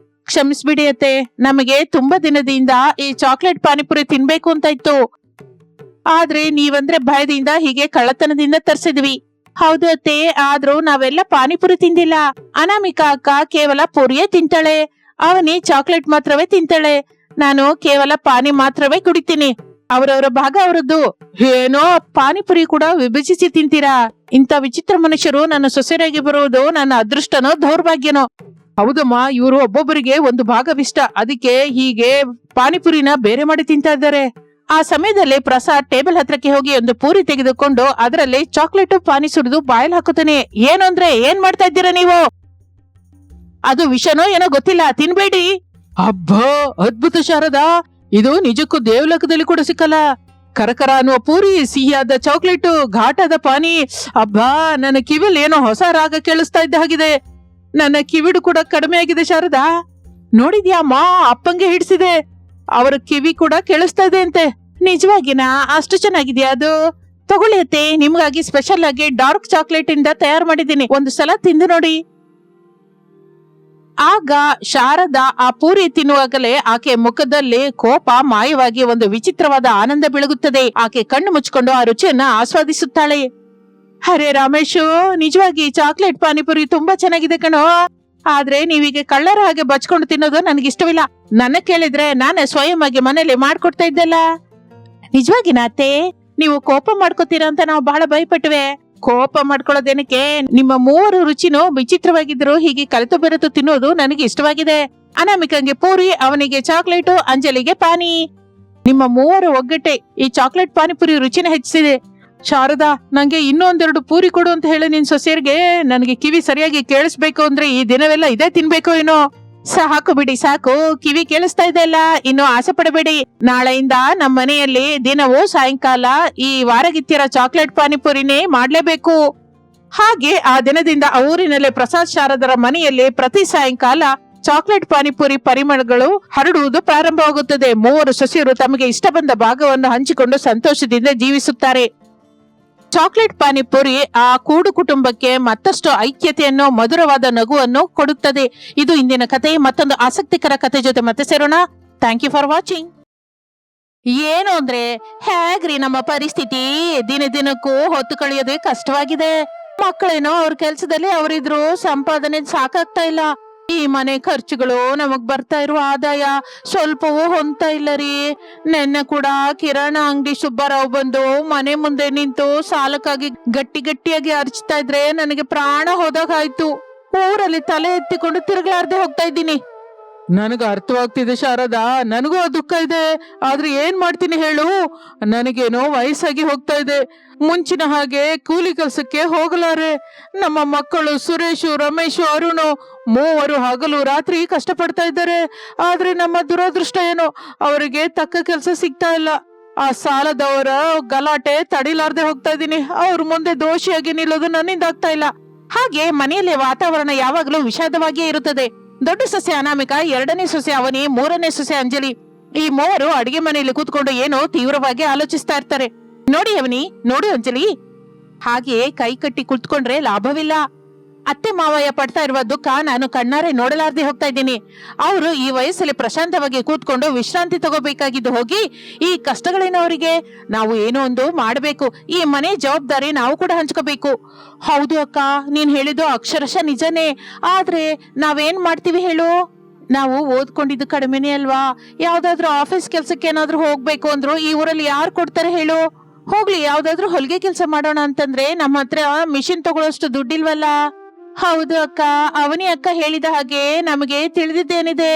[SPEAKER 1] ಕ್ಷಮಿಸ್ಬಿಡಿ ಅತ್ತೆ, ನಮಗೆ ತುಂಬಾ ದಿನದಿಂದ ಈ ಚಾಕ್ಲೇಟ್ ಪಾನಿಪುರಿ ತಿನ್ಬೇಕು ಅಂತ ಇತ್ತು. ಆದ್ರೆ ನೀವಂದ್ರೆ ಭಯದಿಂದ ಹೀಗೆ ಕಳ್ಳತನದಿಂದ ತರ್ಸಿದ್ವಿ. ಹೌದು ಅತ್ತೆ, ಆದ್ರೂ ನಾವೆಲ್ಲ ಪಾನಿಪುರಿ ತಿಂದಿಲ್ಲ. ಅನಾಮಿಕಾ ಅಕ್ಕ ಕೇವಲ ಪುರಿಯೇ ತಿಂತಾಳೆ. ಅವನಿ ಚಾಕ್ಲೇಟ್ ಮಾತ್ರವೇ ತಿಂತಾಳೆ. ನಾನು ಕೇವಲ ಪಾನಿ ಮಾತ್ರವೇ ಕುಡಿತೀನಿ. ಅವರವರ ಭಾಗ ಅವರದ್ದು. ಏನೋ ಪಾನಿಪುರಿ ಕೂಡ ವಿಭಜಿಸಿ ತಿಂತೀರಾ? ಇಂಥ ವಿಚಿತ್ರ ಮನುಷ್ಯರು ನನ್ನ ಸೊಸೆಯಾಗಿ ಬರುವುದು ನನ್ನ ಅದೃಷ್ಟನೋ ದೌರ್ಭಾಗ್ಯನೋ? ಹೌದಮ್ಮ, ಇವರು ಒಬ್ಬೊಬ್ಬರಿಗೆ ಒಂದು ಭಾಗವಿಷ್ಟ, ಅದಕ್ಕೆ ಹೀಗೆ ಪಾನಿಪುರಿನ ಬೇರೆ ಮಾಡಿ ತಿಂತಾ ಇದ್ದಾರೆ. ಆ ಸಮಯದಲ್ಲಿ ಪ್ರಸಾದ್ ಟೇಬಲ್ ಹತ್ರಕ್ಕೆ ಹೋಗಿ ಒಂದು ಪೂರಿ ತೆಗೆದುಕೊಂಡು ಅದರಲ್ಲಿ ಚಾಕ್ಲೇಟ್ ಪಾನಿ ಸುರಿದು ಬಾಯಲ್ಲಿ ಹಾಕುತ್ತಾನೆ. ಏನು ಅಂದ್ರೆ ಏನ್ ಮಾಡ್ತಾ ಇದ್ದೀರಾ ನೀವು? ಅದು ವಿಷನೋ ಏನೋ ಗೊತ್ತಿಲ್ಲ, ತಿನ್ಬೇಡಿ. ಅಬ್ಬಾ, ಅದ್ಭುತ ಶಾರದಾ, ಇದು ನಿಜಕ್ಕೂ ದೇವಲೋಕದಲ್ಲಿ ಕೂಡ ಸಿಕ್ಕಲ್ಲ. ಕರಕರ ಅನ್ನುವ ಪೂರಿ, ಸಿಹಿಯಾದ ಚಾಕ್ಲೇಟು, ಘಾಟಾದ ಪಾನಿ. ಅಬ್ಬಾ, ನನ್ನ ಕಿವಿಲ್ ಏನೋ ಹೊಸ ರಾಗ ಕೇಳಿಸ್ತಾ ಇದ್ದ ಹಾಗಿದೆ. ನನ್ನ ಕಿವಿಡು ಕೂಡ ಕಡಿಮೆ ಆಗಿದೆ ಶಾರದಾ. ನೋಡಿದ್ಯಾ ಅಮ್ಮ, ಅಪ್ಪಂಗೆ ಹಿಡಿಸಿದೆ. ಅವರ ಕಿವಿ ಕೂಡ ಕೇಳಿಸ್ತಾ ಇದೆ ಅಂತೆ. ನಿಜವಾಗಿನಾ? ಅಷ್ಟು ಚೆನ್ನಾಗಿದ್ಯಾ ಅದು? ತಗೊಳ್ಳಿ ಅತ್ತೆ, ನಿಮ್ಗಾಗಿ ಸ್ಪೆಷಲ್ ಆಗಿ ಡಾರ್ಕ್ ಚಾಕ್ಲೇಟ್ ಇಂದ ತಯಾರು ಮಾಡಿದ್ದೀನಿ, ಒಂದು ಸಲ ತಿಂದು ನೋಡಿ. ಆಗ ಶಾರದಾ ಆ ಪೂರಿ ತಿನ್ನುವಾಗಲೇ ಆಕೆ ಮುಖದಲ್ಲಿ ಕೋಪ ಮಾಯವಾಗಿ ಒಂದು ವಿಚಿತ್ರವಾದ ಆನಂದ ಬೆಳಗುತ್ತದೆ. ಆಕೆ ಕಣ್ಣು ಮುಚ್ಚಿಕೊಂಡು ಆ ರುಚಿಯನ್ನ ಆಸ್ವಾದಿಸುತ್ತಾಳೆ. ಅರೆ ರಮೇಶು, ನಿಜವಾಗಿ ಚಾಕ್ಲೇಟ್ ಪಾನಿಪುರಿ ತುಂಬಾ ಚೆನ್ನಾಗಿದೆ ಕಣೋ. ಆದ್ರೆ ನೀವೀಗ ಕಳ್ಳರ ಹಾಗೆ ಬಚ್ಕೊಂಡು ತಿನ್ನೋದು ನನಗಿಷ್ಟವಿಲ್ಲ. ನನ್ನ ಕೇಳಿದ್ರೆ ನಾನೇ ಸ್ವಯಂ ಆಗಿ ಮನೇಲಿ ಮಾಡ್ಕೊಡ್ತಾ ಇದ್ದಲ್ಲ. ನಿಜವಾಗಿನ ಅತ್ತೆ, ನೀವು ಕೋಪ ಮಾಡ್ಕೋತೀರಾ ಅಂತ ನಾವು ಬಹಳ ಭಯಪಟ್ವೆ. ಕೋಪ ಮಾಡ್ಕೊಳ್ಳೋದೇನಕ್ಕೆ, ನಿಮ್ಮ ಮೂವರು ರುಚಿನೂ ವಿಚಿತ್ರವಾಗಿದ್ರು ಹೀಗೆ ಕಲಿತು ಬೆರೆತು ತಿನ್ನೋದು ನನಗೆ ಇಷ್ಟವಾಗಿದೆ. ಅನಾಮಿಕಂಗೆ ಪೂರಿ, ಅವನಿಗೆ ಚಾಕ್ಲೇಟು, ಅಂಜಲಿಗೆ ಪಾನಿ. ನಿಮ್ಮ ಮೂವರು ಒಗ್ಗಟ್ಟೆ ಈ ಚಾಕ್ಲೇಟ್ ಪಾನಿಪುರಿ ರುಚಿನ ಹೆಚ್ಚಿಸಿದೆ. ಶಾರದಾ, ನಂಗೆ ಇನ್ನೊಂದೆರಡು ಪೂರಿ ಕೊಡು ಅಂತ ಹೇಳಿ ನಿನ್ ಸೊಸೆಯರ್ಗೆ. ನನಗೆ ಕಿವಿ ಸರಿಯಾಗಿ ಕೇಳಿಸ್ಬೇಕು ಅಂದ್ರೆ ಈ ದಿನವೆಲ್ಲ ಇದೇ ತಿನ್ಬೇಕು ಏನೋ. ಸಾಕು ಬಿಡಿ, ಸಾಕು, ಕಿವಿ ಕೇಳಿಸ್ತಾ ಇದೆ ಅಲ್ಲ, ಇನ್ನು ಆಸೆ ಪಡಬೇಡಿ. ನಾಳೆಯಿಂದ ನಮ್ಮ ಮನೆಯಲ್ಲಿ ದಿನವೂ ಸಾಯಂಕಾಲ ಈ ವಾರಗಿತ್ತಿರ ಚಾಕ್ಲೇಟ್ ಪಾನಿಪುರಿನೇ ಮಾಡ್ಲೇಬೇಕು. ಹಾಗೆ ಆ ದಿನದಿಂದ ಆ ಊರಿನಲ್ಲಿ ಪ್ರಸಾದ್ ಶಾರದರ ಮನೆಯಲ್ಲಿ ಪ್ರತಿ ಸಾಯಂಕಾಲ ಚಾಕ್ಲೇಟ್ ಪಾನಿಪುರಿ ಪರಿಮಳಗಳು ಹರಡುವುದು ಪ್ರಾರಂಭವಾಗುತ್ತದೆ. ಮೂವರು ಸೊಸೆಯರು ತಮಗೆ ಇಷ್ಟ ಬಂದ ಭಾಗವನ್ನು ಹಂಚಿಕೊಂಡು ಸಂತೋಷದಿಂದ ಜೀವಿಸುತ್ತಾರೆ. ಚಾಕ್ಲೇಟ್ ಪಾನಿಪುರಿ ಆ ಕೂಡು ಕುಟುಂಬಕ್ಕೆ ಮತ್ತಷ್ಟು ಐಕ್ಯತೆಯನ್ನು, ಮಧುರವಾದ ನಗುವನ್ನು ಕೊಡುತ್ತದೆ. ಇದು ಇಂದಿನ ಕತೆ. ಮತ್ತೊಂದು ಆಸಕ್ತಿಕರ ಕತೆ ಜೊತೆ ಮತ್ತೆ ಸೇರೋಣ. Thank you for watching. ಏನು ಅಂದ್ರೆ ಹೇಗ್ರಿ ನಮ್ಮ ಪರಿಸ್ಥಿತಿ, ದಿನ ದಿನಕ್ಕೂ ಹೊತ್ತು ಕಳೆಯೋದೇ ಕಷ್ಟವಾಗಿದೆ. ಮಕ್ಕಳೇನೋ ಅವ್ರ ಕೆಲ್ಸದಲ್ಲಿ ಅವರಿದ್ರು, ಸಂಪಾದನೆ ಸಾಕಾಗ್ತಾ ಇಲ್ಲ. ಈ ಮನೆ ಖರ್ಚುಗಳು, ನಮಗ್ ಬರ್ತಾ ಇರುವ ಆದಾಯ ಸ್ವಲ್ಪವೂ ಹೊಂದ್ತಾ ಇಲ್ಲ ರೀ. ನೆನ್ನೆ ಕೂಡ ಕಿರಾಣ ಅಂಗಡಿ ಸುಬ್ಬರಾವ್ ಬಂದು ಮನೆ ಮುಂದೆ ನಿಂತು ಸಾಲಕ್ಕಾಗಿ ಗಟ್ಟಿಯಾಗಿ ಅರ್ಚ್ತಾ ಇದ್ರೆ ನನಗೆ ಪ್ರಾಣ ಹೋದಾಗಾಯ್ತು. ಊರಲ್ಲಿ ತಲೆ ಎತ್ತಿಕೊಂಡು ತಿರುಗಾಡ್ದೆ ಹೋಗ್ತಾ ಇದ್ದೀನಿ. ನನಗ ಅರ್ಥವಾಗ್ತಿದೆ ಶಾರದಾ, ನನಗೂ ಆ ದುಃಖ ಇದೆ. ಆದ್ರೆ ಏನ್ ಮಾಡ್ತೀನಿ ಹೇಳು, ನನಗೇನೋ ವಯಸ್ಸಾಗಿ ಹೋಗ್ತಾ ಇದೆ. ಮುಂಚಿನ ಹಾಗೆ ಕೂಲಿ ಕೆಲಸಕ್ಕೆ ಹೋಗಲಾರೆ. ನಮ್ಮ ಮಕ್ಕಳು ಸುರೇಶು, ರಮೇಶು, ಅರುಣು ಮೂವರು ಹಗಲು ರಾತ್ರಿ ಕಷ್ಟಪಡ್ತಾ ಇದ್ದಾರೆ. ಆದ್ರೆ ನಮ್ಮ ದುರದೃಷ್ಟ ಏನೋ, ಅವರಿಗೆ ತಕ್ಕ ಕೆಲಸ ಸಿಗ್ತಾ ಇಲ್ಲ. ಆ ಸಾಲದವರ ಗಲಾಟೆ ತಡಿಲಾರ್ದೆ ಹೋಗ್ತಾ ಇದ್ದೀನಿ. ಅವ್ರ ಮುಂದೆ ದೋಷಿಯಾಗಿ ನಿಲ್ಲೋದು ನನ್ನಿಂದ ಆಗ್ತಾ ಇಲ್ಲ. ಹಾಗೆ ಮನೆಯಲ್ಲಿ ವಾತಾವರಣ ಯಾವಾಗಲೂ ವಿಷಾದವಾಗಿಯೇ ಇರುತ್ತದೆ. ದೊಡ್ಡ ಸೊಸೆ ಅನಾಮಿಕಾ, ಎರಡನೇ ಸೊಸೆ ಅವನಿ, ಮೂರನೇ ಸೊಸೆ ಅಂಜಲಿ, ಈ ಮೂವರು ಅಡಿಗೆ ಮನೆಯಲ್ಲಿ ಕೂತ್ಕೊಂಡು ಏನೋ ತೀವ್ರವಾಗಿ ಆಲೋಚಿಸ್ತಾ ಇರ್ತಾರೆ. ನೋಡಿ ಅವನಿ, ನೋಡಿ ಅಂಜಲಿ, ಹಾಗೆ ಕೈ ಕಟ್ಟಿ ಕುಳಿತುಕೊಂಡ್ರೆ ಲಾಭವಿಲ್ಲ. ಅತ್ತೆ ಮಾವಯ್ಯ ಪಡ್ತಾ ಇರುವ ದುಃಖ ನಾನು ಕಣ್ಣಾರೆ ನೋಡಲಾರ್ದೆ ಹೋಗ್ತಾ ಇದ್ದೀನಿ. ಅವರು ಈ ವಯಸ್ಸಲ್ಲಿ ಪ್ರಶಾಂತವಾಗಿ ಕೂತ್ಕೊಂಡು ವಿಶ್ರಾಂತಿ ತಗೋಬೇಕಾಗಿದ್ದು ಹೋಗಿ ಈ ಕಷ್ಟಗಳೇನೋ ಅವರಿಗೆ. ನಾವು ಏನೋ ಒಂದು ಮಾಡಬೇಕು. ಈ ಮನೆ ಜವಾಬ್ದಾರಿ ನಾವು ಕೂಡ ಹಂಚ್ಕೋಬೇಕು. ಹೌದು ಅಕ್ಕ, ನೀನ್ ಹೇಳಿದ್ದು ಅಕ್ಷರಶಃ ನಿಜನೇ. ಆದ್ರೆ ನಾವೇನ್ ಮಾಡ್ತೀವಿ ಹೇಳು? ನಾವು ಓದ್ಕೊಂಡಿದ್ದು ಕಡಿಮೆನೇ ಅಲ್ವಾ? ಯಾವ್ದಾದ್ರು ಆಫೀಸ್ ಕೆಲ್ಸಕ್ಕೆ ಏನಾದ್ರು ಹೋಗ್ಬೇಕು ಅಂದ್ರು ಈ ಊರಲ್ಲಿ ಯಾರು ಕೊಡ್ತಾರೆ ಹೇಳು? ಹೋಗ್ಲಿ, ಯಾವ್ದಾದ್ರು ಹೊಲಿಗೆ ಕೆಲ್ಸ ಮಾಡೋಣ ಅಂತಂದ್ರೆ ನಮ್ಮ ಹತ್ರ ಮಿಷಿನ್ ತಗೊಳ್ಳೋಷ್ಟು ದುಡ್ಡಿಲ್ವಲ್ಲ. ಹೌದು ಅಕ್ಕ, ಅವನಿ ಅಕ್ಕ ಹೇಳಿದ ಹಾಗೆ ನಮಗೆ ತಿಳಿದಿದ್ದೇನಿದೆ.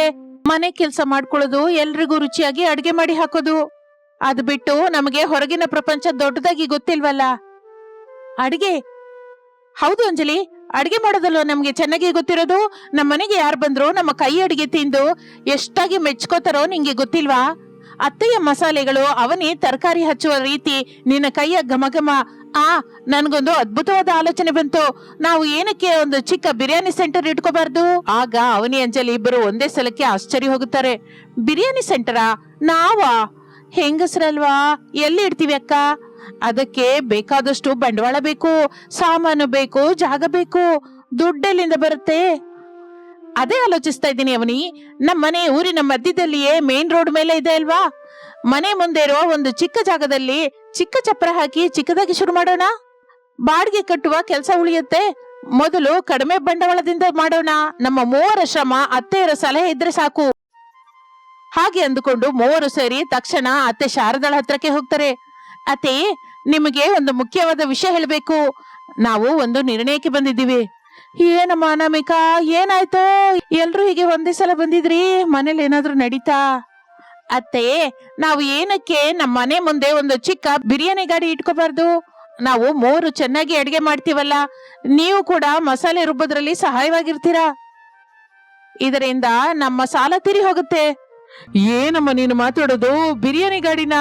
[SPEAKER 1] ಮನೆ ಕೆಲ್ಸ ಮಾಡ್ಕೊಳ್ಳೋದು, ಎಲ್ರಿಗೂ ರುಚಿಯಾಗಿ ಅಡ್ಗೆ ಮಾಡಿ ಹಾಕೋದು. ಅದು ಬಿಟ್ಟು ನಮಗೆ ಹೊರಗಿನ ಪ್ರಪಂಚ ದೊಡ್ಡದಾಗಿ ಗೊತ್ತಿಲ್ವಲ್ಲ. ಅಡ್ಗೆ, ಹೌದು ಅಂಜಲಿ, ಅಡ್ಗೆ ಮಾಡೋದಲ್ವ ನಮ್ಗೆ ಚೆನ್ನಾಗಿ ಗೊತ್ತಿರೋದು. ನಮ್ಮ ಮನೆಗೆ ಯಾರು ಬಂದ್ರು ನಮ್ಮ ಕೈ ಅಡಿಗೆ ತಿಂದು ಎಷ್ಟಾಗಿ ಮೆಚ್ಕೋತಾರೋ ನಿಂಗೆ ಗೊತ್ತಿಲ್ವಾ? ಅತ್ತೆಯ ಮಸಾಲೆಗಳು, ಅವನಿ ತರಕಾರಿ ಹಚ್ಚುವ ರೀತಿ, ನಿನ್ನ ಕೈಯ ಘಮಘಮ. ನನ್ಗೊಂದು ಅದ್ಭುತವಾದ ಆಲೋಚನೆ ಬಂತು. ನಾವು ಏನಕ್ಕೆ ಒಂದು ಚಿಕ್ಕ ಬಿರಿಯಾನಿ ಸೆಂಟರ್ ಇಟ್ಕೋಬಾರ್ದು? ಆಗ ಅವನಿ ಅಂಜಲಿ ಇಬ್ಬರು ಒಂದೇ ಸಲಕ್ಕೆ ಆಶ್ಚರ್ಯ ಹೋಗುತ್ತಾರೆ. ಬಿರಿಯಾನಿ ಸೆಂಟರಾ? ನಾವಾ? ಹೆಂಗಸ್ರಲ್ವಾ, ಎಲ್ಲಿ ಇಡ್ತೀವಿ ಅಕ್ಕ? ಅದಕ್ಕೆ ಬೇಕಾದಷ್ಟು ಬಂಡವಾಳ ಬೇಕು, ಸಾಮಾನು ಬೇಕು, ಜಾಗ ಬೇಕು. ದುಡ್ಡೆಲ್ಲಿಂದ ಬರುತ್ತೆ? ಅದೇ ಆಲೋಚಿಸ್ತಾ ಇದ್ದೀನಿ ಅವನಿ. ನಮ್ಮ ಮನೆ ಊರಿನ ಮಧ್ಯದಲ್ಲಿಯೇ ಮೇನ್ ರೋಡ್ ಮೇಲೆ ಇದೆ ಅಲ್ವಾ? ಮನೆ ಮುಂದೆ ಇರುವ ಒಂದು ಚಿಕ್ಕ ಜಾಗದಲ್ಲಿ ಚಿಕ್ಕ ಚಪ್ರ ಹಾಕಿ ಚಿಕ್ಕದಾಗಿ ಶುರು ಮಾಡೋಣ. ಬಾಡಿಗೆ ಕಟ್ಟುವ ಕೆಲಸ ಉಳಿಯುತ್ತೆ. ಮೊದಲು ಕಡಿಮೆ ಬಂಡವಾಳದಿಂದ ಮಾಡೋಣ. ನಮ್ಮ ಮೂವರ ಶ್ರಮ, ಅತ್ತೆಯರ ಸಲಹೆ ಇದ್ರೆ ಸಾಕು. ಹಾಗೆ ಅಂದುಕೊಂಡು ಮೂವರು ಸೇರಿ ತಕ್ಷಣ ಅತ್ತೆ ಶಾರದಾಳ ಹತ್ರಕ್ಕೆ ಹೋಗ್ತಾರೆ. ಅತ್ತೆ, ನಿಮಗೆ ಒಂದು ಮುಖ್ಯವಾದ ವಿಷಯ ಹೇಳಬೇಕು. ನಾವು ಒಂದು ನಿರ್ಣಯಕ್ಕೆ ಬಂದಿದ್ದೀವಿ. ಏನಮ್ಮ ಅನಾಮಿಕಾ, ಏನಾಯ್ತು? ಎಲ್ರು ಹೀಗೆ ಒಂದೇ ಸಲ ಬಂದಿದ್ರಿ, ಮನೇಲಿ ಏನಾದ್ರು ನಡೀತಾ? ಅತ್ತೆ, ನಾವು ಏನಕ್ಕೆ ನಮ್ಮ ಮನೆ ಮುಂದೆ ಒಂದು ಚಿಕ್ಕ ಬಿರಿಯಾನಿ ಗಾಡಿ ಇಟ್ಕೋಬಾರ್ದು? ನಾವು ಮೂರು ಚೆನ್ನಾಗಿ ಅಡಿಗೆ ಮಾಡ್ತೀವಲ್ಲ, ನೀವು ಕೂಡ ಮಸಾಲೆ ರುಬ್ಬೋದ್ರಲ್ಲಿ ಸಹಾಯವಾಗಿರ್ತೀರಾ. ಇದರಿಂದ ನಮ್ಮ ಸಾಲ ತೀರಿ ಹೋಗುತ್ತೆ. ಏನಮ್ಮ ನೀನು ಮಾತಾಡೋದು? ಬಿರಿಯಾನಿ ಗಾಡಿನ?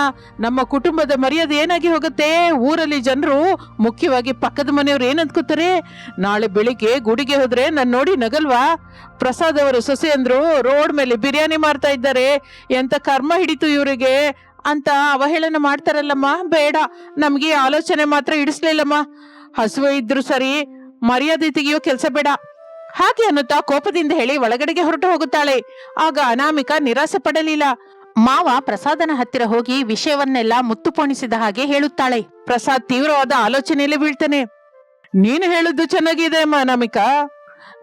[SPEAKER 1] ನಮ್ಮ ಕುಟುಂಬದ ಮರ್ಯಾದೆ ಏನಾಗಿ ಹೋಗುತ್ತೆ? ಊರಲ್ಲಿ ಜನರು, ಮುಖ್ಯವಾಗಿ ಪಕ್ಕದ ಮನೆಯವ್ರು ಏನ್ ಅಂದ್ಕೋತಾರೆ? ನಾಳೆ ಬೆಳಿಗ್ಗೆ ಗುಡಿಗೆ ಹೋದ್ರೆ ನನ್ ನೋಡಿ ನಗಲ್ವಾ? ಪ್ರಸಾದ್ ಅವರು ಸೊಸೆ ಅಂದ್ರು ರೋಡ್ ಮೇಲೆ ಬಿರಿಯಾನಿ ಮಾರ್ತಾ ಇದ್ದಾರೆ, ಎಂತ ಕರ್ಮ ಹಿಡಿತು ಇವರಿಗೆ ಅಂತ ಅವಹೇಳನ ಮಾಡ್ತಾರಲ್ಲಮ್ಮ, ಬೇಡ. ನಮ್ಗೆ ಈ ಆಲೋಚನೆ ಮಾತ್ರ ಇಡಿಸ್ಲಿಲ್ಲಮ್ಮ. ಹಸುವೆ ಇದ್ರು ಸರಿ, ಮರ್ಯಾದೆ ತೆಗೆಯೋ ಕೆಲ್ಸ ಬೇಡ. ಹಾಗೆ ಅನ್ನುತ್ತಾ ಕೋಪದಿಂದ ಹೇಳಿ ಒಳಗಡೆಗೆ ಹೊರಟು ಹೋಗುತ್ತಾಳೆ. ಆಗ ಅನಾಮಿಕಾ ನಿರಾಸೆ ಪಡಲಿಲ್ಲ. ಮಾವ ಪ್ರಸಾದನ ಹತ್ತಿರ ಹೋಗಿ ವಿಷಯವನ್ನೆಲ್ಲ ಮುತ್ತು ಪೋಣಿಸಿದ ಹಾಗೆ ಹೇಳುತ್ತಾಳೆ. ಪ್ರಸಾದ್ ತೀವ್ರವಾದ ಆಲೋಚನೆಯಲ್ಲಿ ಬೀಳ್ತಾನೆ. ನೀನು ಹೇಳಿದ್ದು ಚೆನ್ನಾಗಿದೆ ಅಮ್ಮ ಅನಾಮಿಕಾ,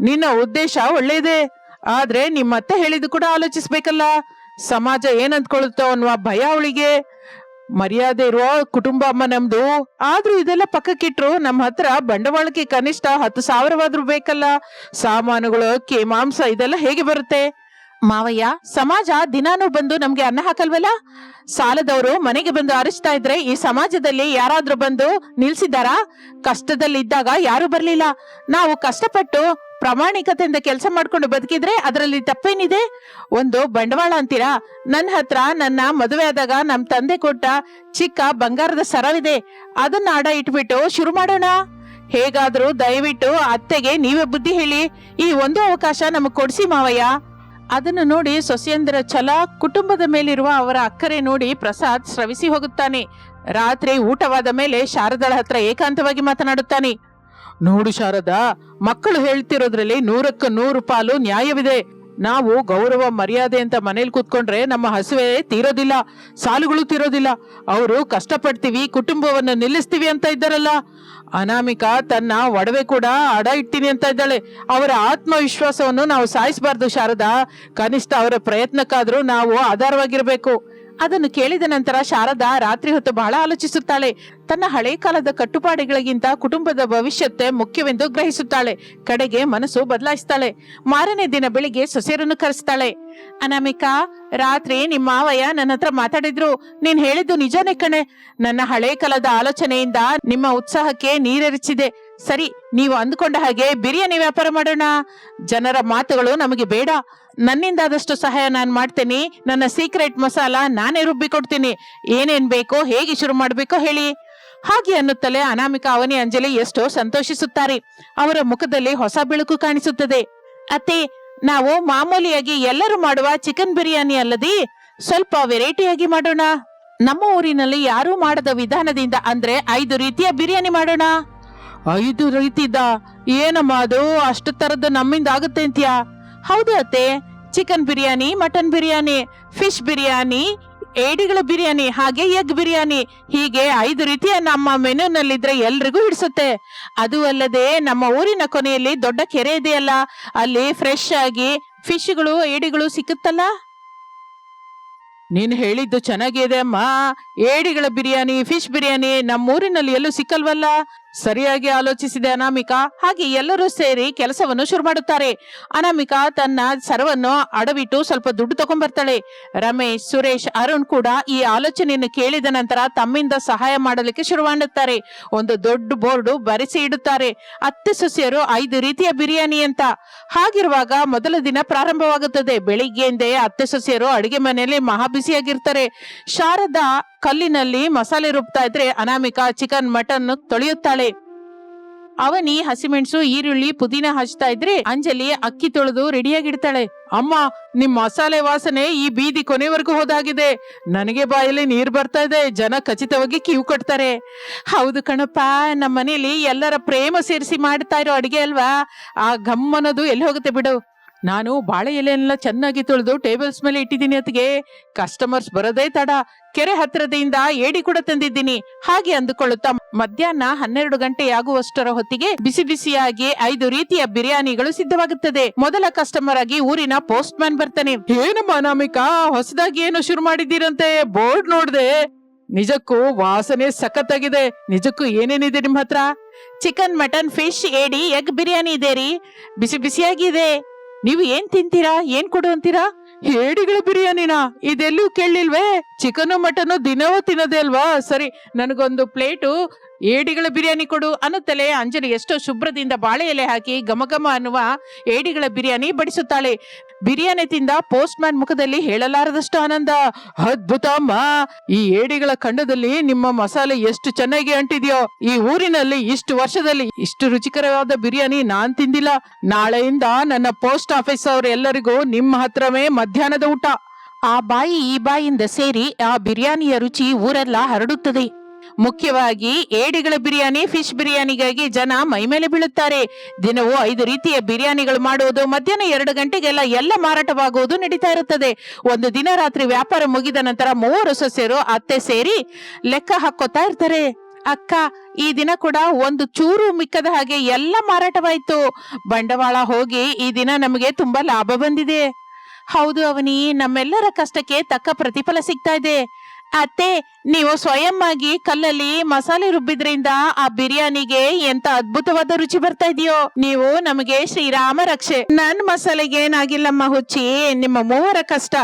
[SPEAKER 1] ನಿನ್ನ ಉದ್ದೇಶ ಒಳ್ಳೇದೇ. ಆದ್ರೆ ನಿಮ್ಮತ್ತೆ ಹೇಳಿದ್ದು ಕೂಡ ಆಲೋಚಿಸ್ಬೇಕಲ್ಲ. ಸಮಾಜ ಏನ್ ಅಂದ್ಕೊಳುತ್ತೋ ಅನ್ನುವ ಭಯ ಅವಳಿಗೆ. ಮರ್ಯಾದೆ ಇರುವ ಕುಟುಂಬ ಅಮ್ಮ ನಮ್ದು. ಆದ್ರೂ ಇದೆಲ್ಲ ಪಕ್ಕಕ್ಕಿಟ್ರು ನಮ್ಮ ಹತ್ರ ಬಂಡವಾಳಕ್ಕೆ ಕನಿಷ್ಠ 10,000 ಬೇಕಲ್ಲ. ಸಾಮಾನುಗಳು, ಅಕ್ಕಿ, ಮಾಂಸ ಇದೆಲ್ಲ ಹೇಗೆ ಬರುತ್ತೆ? ಮಾವಯ್ಯ, ಸಮಾಜ ದಿನಾನೂ ಬಂದು ನಮ್ಗೆ ಅನ್ನ ಹಾಕಲ್ವಲ್ಲ. ಸಾಲದವರು ಮನೆಗೆ ಬಂದು ಅರಚ್ತಾ ಇದ್ರೆ ಈ ಸಮಾಜದಲ್ಲಿ ಯಾರಾದ್ರೂ ಬಂದು ನಿಲ್ಸಿದ್ದಾರಾ? ಕಷ್ಟದಲ್ಲಿದ್ದಾಗ ಯಾರು ಬರ್ಲಿಲ್ಲ. ನಾವು ಕಷ್ಟಪಟ್ಟು ಪ್ರಾಮಾಣಿಕತೆಯಿಂದ ಕೆಲಸ ಮಾಡ್ಕೊಂಡು ಬದುಕಿದ್ರೆ ಅದರಲ್ಲಿ ತಪ್ಪೇನಿದೆ? ಒಂದು ಬಂಡವಾಳ ಅಂತೀರಾ? ನನ್ನ ಹತ್ರ ನನ್ನ ಮದುವೆ ಆದಾಗ ನಮ್ ತಂದೆ ಕೊಟ್ಟ ಚಿಕ್ಕ ಬಂಗಾರದ ಸರವಿದೆ. ಅದನ್ನ ಅಡ ಇಟ್ಬಿಟ್ಟು ಶುರು ಮಾಡೋಣ. ಹೇಗಾದ್ರೂ ದಯವಿಟ್ಟು ಅತ್ತೆಗೆ ನೀವೇ ಬುದ್ಧಿ ಹೇಳಿ. ಈ ಒಂದು ಅವಕಾಶ ನಮಗ್ ಕೊಡ್ಸಿ ಮಾವಯ್ಯ. ಅದನ್ನು ನೋಡಿ ಸೊಸೆಯಂದರ ಛಲ, ಕುಟುಂಬದ ಮೇಲಿರುವ ಅವರ ಅಕ್ಕರೆ ನೋಡಿ ಪ್ರಸಾದ್ ಸ್ರವಿಸಿ ಹೋಗುತ್ತಾನೆ. ರಾತ್ರಿ ಊಟವಾದ ಮೇಲೆ ಶಾರದಳ ಹತ್ರ ಏಕಾಂತವಾಗಿ ಮಾತನಾಡುತ್ತಾನೆ. ನೋಡು ಶಾರದಾ, ಮಕ್ಕಳು ಹೇಳ್ತಿರೋದ್ರಲ್ಲಿ 100ಕ್ಕೆ 100 ಪಾಲು ನ್ಯಾಯವಿದೆ. ನಾವು ಗೌರವ ಮರ್ಯಾದೆ ಅಂತ ಮನೇಲಿ ಕೂತ್ಕೊಂಡ್ರೆ ನಮ್ಮ ಹಸುವೆ ತೀರೋದಿಲ್ಲ, ಸಾಲುಗಳು ತೀರೋದಿಲ್ಲ. ಅವರು ಕಷ್ಟಪಡ್ತೀವಿ, ಕುಟುಂಬವನ್ನು ನಿಲ್ಲಿಸ್ತೀವಿ ಅಂತ ಇದ್ದಾರಲ್ಲ. ಅನಾಮಿಕಾ ತನ್ನ ಒಡವೆ ಕೂಡ ಅಡ ಇಡ್ತೀನಿ ಅಂತ ಇದ್ದಾಳೆ. ಅವರ ಆತ್ಮವಿಶ್ವಾಸವನ್ನು ನಾವು ಸಾಯಿಸಬಾರ್ದು ಶಾರದಾ. ಕನಿಷ್ಠ ಅವರ ಪ್ರಯತ್ನಕ್ಕಾದ್ರೂ ನಾವು ಆಧಾರವಾಗಿರ್ಬೇಕು. ಅದನ್ನು ಕೇಳಿದ ನಂತರ ಶಾರದಾ ರಾತ್ರಿ ಹೊತ್ತು ಬಹಳ ಆಲೋಚಿಸುತ್ತಾಳೆ. ತನ್ನ ಹಳೆ ಕಾಲದ ಕಟ್ಟುಪಾಡುಗಳಿಗಿಂತ ಕುಟುಂಬದ ಭವಿಷ್ಯತ್ತೆ ಮುಖ್ಯವೆಂದು ಗ್ರಹಿಸುತ್ತಾಳೆ. ಕಡೆಗೆ ಮನಸ್ಸು ಬದಲಾಯಿಸ್ತಾಳೆ. ಮಾರನೇ ದಿನ ಬೆಳಿಗ್ಗೆ ಸೊಸೆಯರನ್ನು ಕರೆಸ್ತಾಳೆ. ಅನಾಮಿಕಾ, ರಾತ್ರಿ ನಿಮ್ಮ ಮಾವಯ್ಯ ನನ್ನ ಹತ್ರ ಮಾತಾಡಿದ್ರು. ನೀನ್ ಹೇಳಿದ್ದು ನಿಜಾನೇ ಕಣೆ. ನನ್ನ ಹಳೆ ಕಾಲದ ಆಲೋಚನೆಯಿಂದ ನಿಮ್ಮ ಉತ್ಸಾಹಕ್ಕೆ ನೀರೆರಚಿದೆ. ಸರಿ, ನೀವು ಅಂದ್ಕೊಂಡ ಹಾಗೆ ಬಿರಿಯಾನಿ ವ್ಯಾಪಾರ ಮಾಡೋಣ. ಜನರ ಮಾತುಗಳು ನಮಗೆ ಬೇಡ. ನನ್ನಿಂದಾದಷ್ಟು ಸಹಾಯ ನಾನು ಮಾಡ್ತೇನೆ. ನನ್ನ ಸೀಕ್ರೆಟ್ ಮಸಾಲಾ ನಾನೇ ರುಬ್ಬಿಕೊಡ್ತೀನಿ. ಏನೇನ್ ಬೇಕೋ, ಹೇಗೆ ಶುರು ಮಾಡ್ಬೇಕೋ ಹೇಳಿ. ಹಾಗೆ ಅನ್ನುತ್ತಲೇ ಅನಾಮಿಕಾ, ಅವನಿ, ಅಂಜಲಿ ಎಷ್ಟೋ ಸಂತೋಷಿಸುತ್ತಾರೆ. ಅವರ ಮುಖದಲ್ಲಿ ಹೊಸ ಬೆಳಕು ಕಾಣಿಸುತ್ತದೆ. ಅತ್ತೆ, ನಾವು ಮಾಮೂಲಿಯಾಗಿ ಎಲ್ಲರೂ ಮಾಡುವ ಚಿಕನ್ ಬಿರಿಯಾನಿ ಅಲ್ಲದೆ ಸ್ವಲ್ಪ ವೆರೈಟಿಯಾಗಿ ಮಾಡೋಣ. ನಮ್ಮ ಊರಿನಲ್ಲಿ ಯಾರೂ ಮಾಡದ ವಿಧಾನದಿಂದ, ಅಂದ್ರೆ 5 ರೀತಿಯ ಬಿರಿಯಾನಿ ಮಾಡೋಣ. 5 ರೀತಿದ? ಏನಮ್ಮ ಅದು? ಅಷ್ಟು ತರದ್ದು ನಮ್ಮಿಂದ ಆಗುತ್ತೆ ಅಂತೀಯಾ? ಹೌದು ಅತ್ತೆ. Chicken biryani, mutton biryani, fish biryani, ಏಡಿಗಳ ಬಿರಿಯಾನಿ, ಹಾಗೆ ಎಗ್ ಬಿರಿಯಾನಿ, ಹೀಗೆ 5 ರೀತಿಯ ನಮ್ಮ ಮೆನುನಲ್ಲಿದ್ರೆ ಎಲ್ರಿಗೂ ಹಿಡಿಸುತ್ತೆ. ಅದು ಅಲ್ಲದೆ ನಮ್ಮ ಊರಿನ ಕೊನೆಯಲ್ಲಿ ದೊಡ್ಡ ಕೆರೆ ಇದೆಯಲ್ಲ, ಅಲ್ಲಿ ಫ್ರೆಶ್ ಆಗಿ ಫಿಶ್ಗಳು, ಏಡಿಗಳು ಸಿಕ್ಕುತ್ತಲ್ಲ. ನೀನ್ ಹೇಳಿದ್ದು ಚೆನ್ನಾಗಿದೆ ಅಮ್ಮ. ಏಡಿಗಳ ಬಿರಿಯಾನಿ, ಫಿಶ್ ಬಿರಿಯಾನಿ ನಮ್ಮೂರಿನಲ್ಲಿ ಎಲ್ಲೂ ಸಿಕ್ಕಲ್ವಲ್ಲ. ಸರಿಯಾಗಿ ಆಲೋಚಿಸಿದೆ ಅನಾಮಿಕಾ. ಹಾಗೆ ಎಲ್ಲರೂ ಸೇರಿ ಕೆಲಸವನ್ನು ಶುರು ಮಾಡುತ್ತಾರೆ. ಅನಾಮಿಕಾ ತನ್ನ ಸರವನ್ನು ಅಡವಿಟ್ಟು ಸ್ವಲ್ಪ ದುಡ್ಡು ತಗೊಂಡ್ಬರ್ತಾಳೆ. ರಮೇಶ್, ಸುರೇಶ್, ಅರುಣ್ ಕೂಡ ಈ ಆಲೋಚನೆಯನ್ನು ಕೇಳಿದ ನಂತರ ತಮ್ಮಿಂದ ಸಹಾಯ ಮಾಡಲಿಕ್ಕೆ ಶುರು ಮಾಡುತ್ತಾರೆ. ಒಂದು ದೊಡ್ಡ ಬೋರ್ಡ್ ಬರೆಸಿ ಇಡುತ್ತಾರೆ, ಅತ್ತೆ ಸೊಸೆಯರು 5 ರೀತಿಯ ಬಿರಿಯಾನಿ ಅಂತ. ಹಾಗಿರುವಾಗ ಮೊದಲ ದಿನ ಪ್ರಾರಂಭವಾಗುತ್ತದೆ. ಬೆಳಿಗ್ಗೆಯಿಂದೇ ಅತ್ತೆ ಸೊಸೆಯರು ಅಡಿಗೆ ಮನೆಯಲ್ಲಿ ಮಹಾ ಬಿಸಿಯಾಗಿರ್ತಾರೆ. ಶಾರದಾ ಕಲ್ಲಿನಲ್ಲಿ ಮಸಾಲೆ ರುಬ್ತಾ ಇದ್ರೆ ಅನಾಮಿಕಾ ಚಿಕನ್, ಮಟನ್ ತೊಳೆಯುತ್ತಾಳೆ. ಅವನಿ ಹಸಿಮೆಣಸು, ಈರುಳ್ಳಿ, ಪುದೀನ ಹಚ್ತಾ ಇದ್ರೆ ಅಂಜಲಿ ಅಕ್ಕಿ ತೊಳೆದು ರೆಡಿಯಾಗಿಡ್ತಾಳೆ. ಅಮ್ಮ, ನಿಮ್ ಮಸಾಲೆ ವಾಸನೆ ಈ ಬೀದಿ ಕೊನೆವರೆಗೂ ಹೋದಾಗಿದೆ. ನನಗೆ ಬಾಯಲ್ಲಿ ನೀರ್ ಬರ್ತಾ ಇದೆ. ಜನ ಖಚಿತವಾಗಿ ಕ್ಯೂ ಕಟ್ತಾರೆ. ಹೌದು ಕಣಪ್ಪ, ನಮ್ಮ ಮನೇಲಿ ಎಲ್ಲರ ಪ್ರೇಮ ಸೇರಿಸಿ ಮಾಡ್ತಾ ಇರೋ ಅಡಿಗೆ ಅಲ್ವಾ. ಆ ಗಮ್ಮನದು ಎಲ್ಲಿ ಹೋಗುತ್ತೆ ಬಿಡು. ನಾನು ಬಾಳೆ ಎಲೆಯನ್ನೆಲ್ಲ ಚೆನ್ನಾಗಿ ತೊಳೆದು ಟೇಬಲ್ಸ್ ಮೇಲೆ ಇಟ್ಟಿದ್ದೀನಿ. ಅತ್ತಿಗೆ, ಕಸ್ಟಮರ್ಸ್ ಬರೋದೇ ತಡ. ಕೆರೆ ಹತ್ತಿರದಿಂದ ಏಡಿ ಕೂಡ ತಂದಿದ್ದೀನಿ. ಹಾಗೆ ಅಂದುಕೊಳ್ಳುತ್ತಾ ಮಧ್ಯಾಹ್ನ 12 ಗಂಟೆಯಾಗುವಷ್ಟರ ಹೊತ್ತಿಗೆ ಬಿಸಿ ಬಿಸಿಯಾಗಿ 5 ರೀತಿಯ ಬಿರಿಯಾನಿಗಳು ಸಿದ್ಧವಾಗುತ್ತದೆ. ಮೊದಲ ಕಸ್ಟಮರ್ ಆಗಿ ಊರಿನ ಪೋಸ್ಟ್ ಮ್ಯಾನ್ ಬರ್ತಾನೆ. ಏನಮ್ಮ ಅನಾಮಿಕಾ, ಹೊಸದಾಗಿ ಏನು ಶುರು ಮಾಡಿದ್ದೀರಂತೆ? ಬೋರ್ಡ್ ನೋಡ್ದೆ. ನಿಜಕ್ಕೂ ವಾಸನೆ ಸಖತ್ತಾಗಿದೆ. ನಿಜಕ್ಕೂ ಏನೇನಿದೆ ನಿಮ್ ಹತ್ರ? ಚಿಕನ್, ಮಟನ್, ಫಿಶ್, ಏಡಿ, ಎಗ್ ಬಿರಿಯಾನಿ ಇದೆ ರೀ. ಬಿಸಿ ಬಿಸಿಯಾಗಿದೆ. ನೀವು ಏನ್ ತಿಂತೀರಾ? ಏನ್ ಕೊಡು ಅಂತೀರಾ? ಏಡಿಗಳ ಬಿರಿಯಾನಿನಾ? ಇದೆಲ್ಲೂ ಕೇಳಲಿಲ್ವೇ? ಚಿಕನು ಮಟನು ದಿನವೂ ತಿನ್ನೋದೇ ಅಲ್ವಾ? ಸರಿ, ನನಗೊಂದು ಪ್ಲೇಟು ಏಡಿಗಳ ಬಿರಿಯಾನಿ ಕೊಡು ಅನ್ನುತ್ತಲೇ ಅಂಜಲಿ ಎಷ್ಟೋ ಶುಭ್ರದಿಂದ ಬಾಳೆ ಎಲೆ ಹಾಕಿ ಘಮಘಮ ಅನ್ನುವ ಏಡಿಗಳ ಬಿರಿಯಾನಿ ಬಡಿಸುತ್ತಾಳೆ. ಬಿರಿಯಾನಿ ತಿಂದ ಪೋಸ್ಟ್ ಮ್ಯಾನ್ ಮುಖದಲ್ಲಿ ಹೇಳಲಾರದಷ್ಟು ಆನಂದ. ಅದ್ಭುತ ಅಮ್ಮ, ಈ ಏಡಿಗಳ ಖಂಡದಲ್ಲಿ ನಿಮ್ಮ ಮಸಾಲೆ ಎಷ್ಟು ಚೆನ್ನಾಗಿ ಅಂಟಿದ್ಯೋ. ಈ ಊರಿನಲ್ಲಿ ಇಷ್ಟು ವರ್ಷದಲ್ಲಿ ಇಷ್ಟು ರುಚಿಕರವಾದ ಬಿರಿಯಾನಿ ನಾನ್ ತಿಂದಿಲ್ಲ. ನಾಳೆಯಿಂದ ನನ್ನ ಪೋಸ್ಟ್ ಆಫೀಸ್ ಅವರೆಲ್ಲರಿಗೂ ನಿಮ್ಮ ಹತ್ರವೇ ಮಧ್ಯಾಹ್ನದ ಊಟ. ಆ ಬಾಯಿ ಈ ಬಾಯಿಂದ ಸೇರಿ ಆ ಬಿರಿಯಾನಿಯ ರುಚಿ ಊರೆಲ್ಲ ಹರಡುತ್ತದೆ. ಮುಖ್ಯವಾಗಿ ಏಡಿಗಳ ಬಿರಿಯಾನಿ, ಫಿಶ್ ಬಿರಿಯಾನಿಗಾಗಿ ಜನ ಮೈಮೇಲೆ ಬೀಳುತ್ತಾರೆ. ದಿನವೂ 5 ರೀತಿಯ ಬಿರಿಯಾನಿಗಳು ಮಾಡುವುದು, ಮಧ್ಯಾಹ್ನ 2 ಗಂಟೆಗೆಲ್ಲ ಎಲ್ಲ ಮಾರಾಟವಾಗುವುದು ನಡೀತಾ ಇರುತ್ತದೆ. ಒಂದು ದಿನ ರಾತ್ರಿ ವ್ಯಾಪಾರ ಮುಗಿದ ನಂತರ 3 ಸೊಸೆಯರು ಅತ್ತೆ ಸೇರಿ ಲೆಕ್ಕ ಹಾಕೋತಾ ಇರ್ತಾರೆ. ಅಕ್ಕ, ಈ ದಿನ ಕೂಡ ಒಂದು ಚೂರು ಮಿಕ್ಕದ ಹಾಗೆ ಎಲ್ಲ ಮಾರಾಟವಾಯ್ತು. ಬಂಡವಾಳ ಹೋಗಿ ಈ ದಿನ ನಮಗೆ ತುಂಬಾ ಲಾಭ ಬಂದಿದೆ. ಹೌದು ಅವನಿ, ನಮ್ಮೆಲ್ಲರ ಕಷ್ಟಕ್ಕೆ ತಕ್ಕ ಪ್ರತಿಫಲ ಸಿಗ್ತಾ ಇದೆ. ಅತ್ತೆ, ನೀವು ಸ್ವಯಂ ಆಗಿ ಕಲ್ಲಲ್ಲಿ ಮಸಾಲೆ ರುಬ್ಬಿದ್ರಿಂದ ಆ ಬಿರಿಯಾನಿಗೆ ಎಂತ ಅದ್ಭುತವಾದ ರುಚಿ ಬರ್ತಾ ಇದೆಯೋ. ನೀವು ನಮಗೆ ಶ್ರೀರಾಮ ರಕ್ಷೆ. ನನ್ ಮಸಾಲೆಗೆ ಏನಾಗಿಲ್ಲಮ್ಮ ಹುಚ್ಚಿ, ನಿಮ್ಮ ಮೂವರ ಕಷ್ಟ,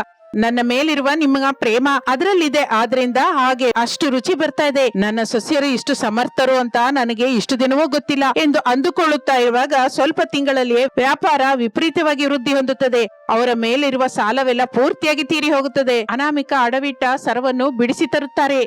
[SPEAKER 1] ನನ್ನ ಮೇಲಿರುವ ನಿಮ್ಮ ಪ್ರೇಮ ಅದರಲ್ಲಿದೆ. ಆದ್ರಿಂದ ಹಾಗೆ ಅಷ್ಟು ರುಚಿ ಬರ್ತಾ ಇದೆ. ನನ್ನ ಸೊಸೆಯರು ಇಷ್ಟು ಸಮರ್ಥರು ಅಂತ ನನಗೆ ಇಷ್ಟು ದಿನವೂ ಗೊತ್ತಿಲ್ಲ ಎಂದು ಅಂದುಕೊಳ್ಳುತ್ತಾ ಇರುವಾಗ ಸ್ವಲ್ಪ ತಿಂಗಳಲ್ಲಿ ವ್ಯಾಪಾರ ವಿಪರೀತವಾಗಿ ವೃದ್ಧಿ ಹೊಂದುತ್ತದೆ. ಅವರ ಮೇಲಿರುವ ಸಾಲವೆಲ್ಲ ಪೂರ್ತಿಯಾಗಿ ತೀರಿ ಹೋಗುತ್ತದೆ. ಅನಾಮಿಕ ಅಡವಿಟ್ಟ ಸರವನ್ನು ಬಿಡಿಸಿ ತರುತ್ತಾರೆ.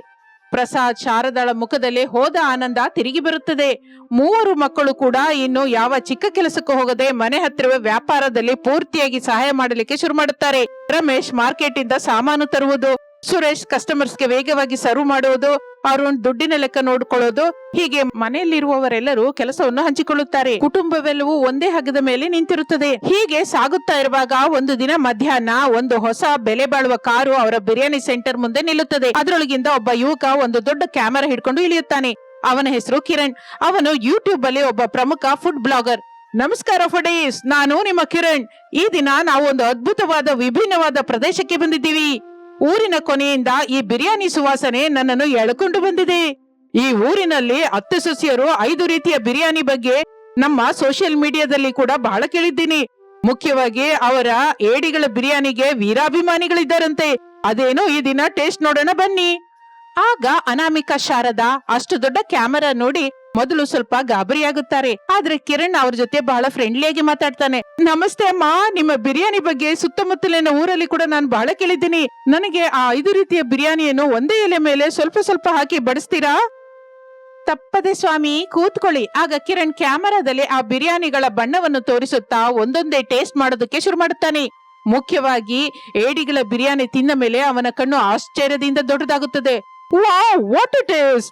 [SPEAKER 1] ಪ್ರಸಾದ್, ಶಾರದಾಳ ಮುಖದಲ್ಲಿ ಹೋದ ಆನಂದ ತಿರುಗಿ ಬರುತ್ತದೆ. 3 ಮಕ್ಕಳು ಕೂಡ ಇನ್ನು ಯಾವ ಚಿಕ್ಕ ಕೆಲಸಕ್ಕೂ ಹೋಗದೆ ಮನೆ ಹತ್ತಿರುವ ವ್ಯಾಪಾರದಲ್ಲಿ ಪೂರ್ತಿಯಾಗಿ ಸಹಾಯ ಮಾಡಲಿಕ್ಕೆ ಶುರು ಮಾಡುತ್ತಾರೆ. ರಮೇಶ್ ಮಾರ್ಕೆಟ್ ಇಂದ ಸಾಮಾನು ತರುವುದು, ಸುರೇಶ್ ಕಸ್ಟಮರ್ಸ್ಗೆ ವೇಗವಾಗಿ ಸರ್ವ್ ಮಾಡುವುದು, ಅರುಣ್ ದುಡ್ಡಿನ ಲೆಕ್ಕ ನೋಡಿಕೊಳ್ಳೋದು, ಹೀಗೆ ಮನೆಯಲ್ಲಿರುವವರೆಲ್ಲರೂ ಕೆಲಸವನ್ನು ಹಂಚಿಕೊಳ್ಳುತ್ತಾರೆ. ಕುಟುಂಬವೆಲ್ಲವೂ ಒಂದೇ ಹಗ್ಗದ ಮೇಲೆ ನಿಂತಿರುತ್ತದೆ. ಹೀಗೆ ಸಾಗುತ್ತಾ ಇರುವಾಗ ಒಂದು ದಿನ ಮಧ್ಯಾಹ್ನ ಒಂದು ಹೊಸ ಬೆಲೆ ಬಾಳುವ ಕಾರು ಅವರ ಬಿರಿಯಾನಿ ಸೆಂಟರ್ ಮುಂದೆ ನಿಲ್ಲುತ್ತದೆ. ಅದರೊಳಗಿಂದ ಒಬ್ಬ ಯುವಕ ಒಂದು ದೊಡ್ಡ ಕ್ಯಾಮೆರಾ ಹಿಡ್ಕೊಂಡು ಇಳಿಯುತ್ತಾನೆ. ಅವನ ಹೆಸರು ಕಿರಣ್. ಅವನು ಯೂಟ್ಯೂಬ್ ಅಲ್ಲಿ ಒಬ್ಬ ಪ್ರಮುಖ ಫುಡ್ ಬ್ಲಾಗರ್. ನಮಸ್ಕಾರ ಫುಡೀಸ್, ನಾನು ನಿಮ್ಮ ಕಿರಣ್. ಈ ದಿನ ನಾವು ಒಂದು ಅದ್ಭುತವಾದ ವಿಭಿನ್ನವಾದ ಪ್ರದೇಶಕ್ಕೆ ಬಂದಿದ್ದೀವಿ. ಊರಿನ ಕೊನೆಯಿಂದ ಈ ಬಿರಿಯಾನಿ ಸುವಾಸನೆ ನನ್ನನ್ನು ಎಳ್ಕೊಂಡು ಬಂದಿದೆ. ಈ ಊರಿನಲ್ಲಿ ಅತ್ತೆ ಸೊಸೆಯರು 5 ರೀತಿಯ ಬಿರಿಯಾನಿ ಬಗ್ಗೆ ನಮ್ಮ ಸೋಷಿಯಲ್ ಮೀಡಿಯಾದಲ್ಲಿ ಕೂಡ ಬಹಳ ಕೇಳಿದ್ದೀನಿ. ಮುಖ್ಯವಾಗಿ ಅವರ ಏಡಿಗಳ ಬಿರಿಯಾನಿಗೆ ವೀರಾಭಿಮಾನಿಗಳಿದ್ದಾರಂತೆ. ಅದೇನೋ ಈ ದಿನ ಟೇಸ್ಟ್ ನೋಡೋಣ ಬನ್ನಿ. ಆಗ ಅನಾಮಿಕಾ, ಶಾರದಾ ಅಷ್ಟು ದೊಡ್ಡ ಕ್ಯಾಮೆರಾ ನೋಡಿ ಮೊದಲು ಸ್ವಲ್ಪ ಗಾಬರಿಯಾಗುತ್ತಾರೆ. ಆದ್ರೆ ಕಿರಣ್ ಅವ್ರ ಜೊತೆ ಬಹಳ ಫ್ರೆಂಡ್ಲಿಯಾಗಿ ಮಾತಾಡ್ತಾನೆ. ನಮಸ್ತೆ ಅಮ್ಮ, ನಿಮ್ಮ ಬಿರಿಯಾನಿ ಬಗ್ಗೆ ಸುತ್ತಮುತ್ತಲಿನ ಊರಲ್ಲಿ ಕೂಡ ನಾನು ಬಹಳ ಕೇಳಿದ್ದೀನಿ. ನನಗೆ ಆ 5 ರೀತಿಯ ಬಿರಿಯಾನಿಯನ್ನು ಒಂದೇ ಎಲೆ ಮೇಲೆ ಸ್ವಲ್ಪ ಸ್ವಲ್ಪ ಹಾಕಿ ಬಡಿಸ್ತೀರಾ? ತಪ್ಪದೆ ಸ್ವಾಮಿ, ಕೂತ್ಕೊಳ್ಳಿ. ಆಗ ಕಿರಣ್ ಕ್ಯಾಮೆರಾದಲ್ಲಿ ಆ ಬಿರಿಯಾನಿಗಳ ಬಣ್ಣವನ್ನು ತೋರಿಸುತ್ತಾ ಒಂದೊಂದೇ ಟೇಸ್ಟ್ ಮಾಡೋದಕ್ಕೆ ಶುರು ಮಾಡುತ್ತಾನೆ. ಮುಖ್ಯವಾಗಿ ಏಡಿಗಳ ಬಿರಿಯಾನಿ ತಿಂದ ಮೇಲೆ ಅವನ ಕಣ್ಣು ಆಶ್ಚರ್ಯದಿಂದ ದೊಡ್ಡದಾಗುತ್ತದೆ. Wow, what it is,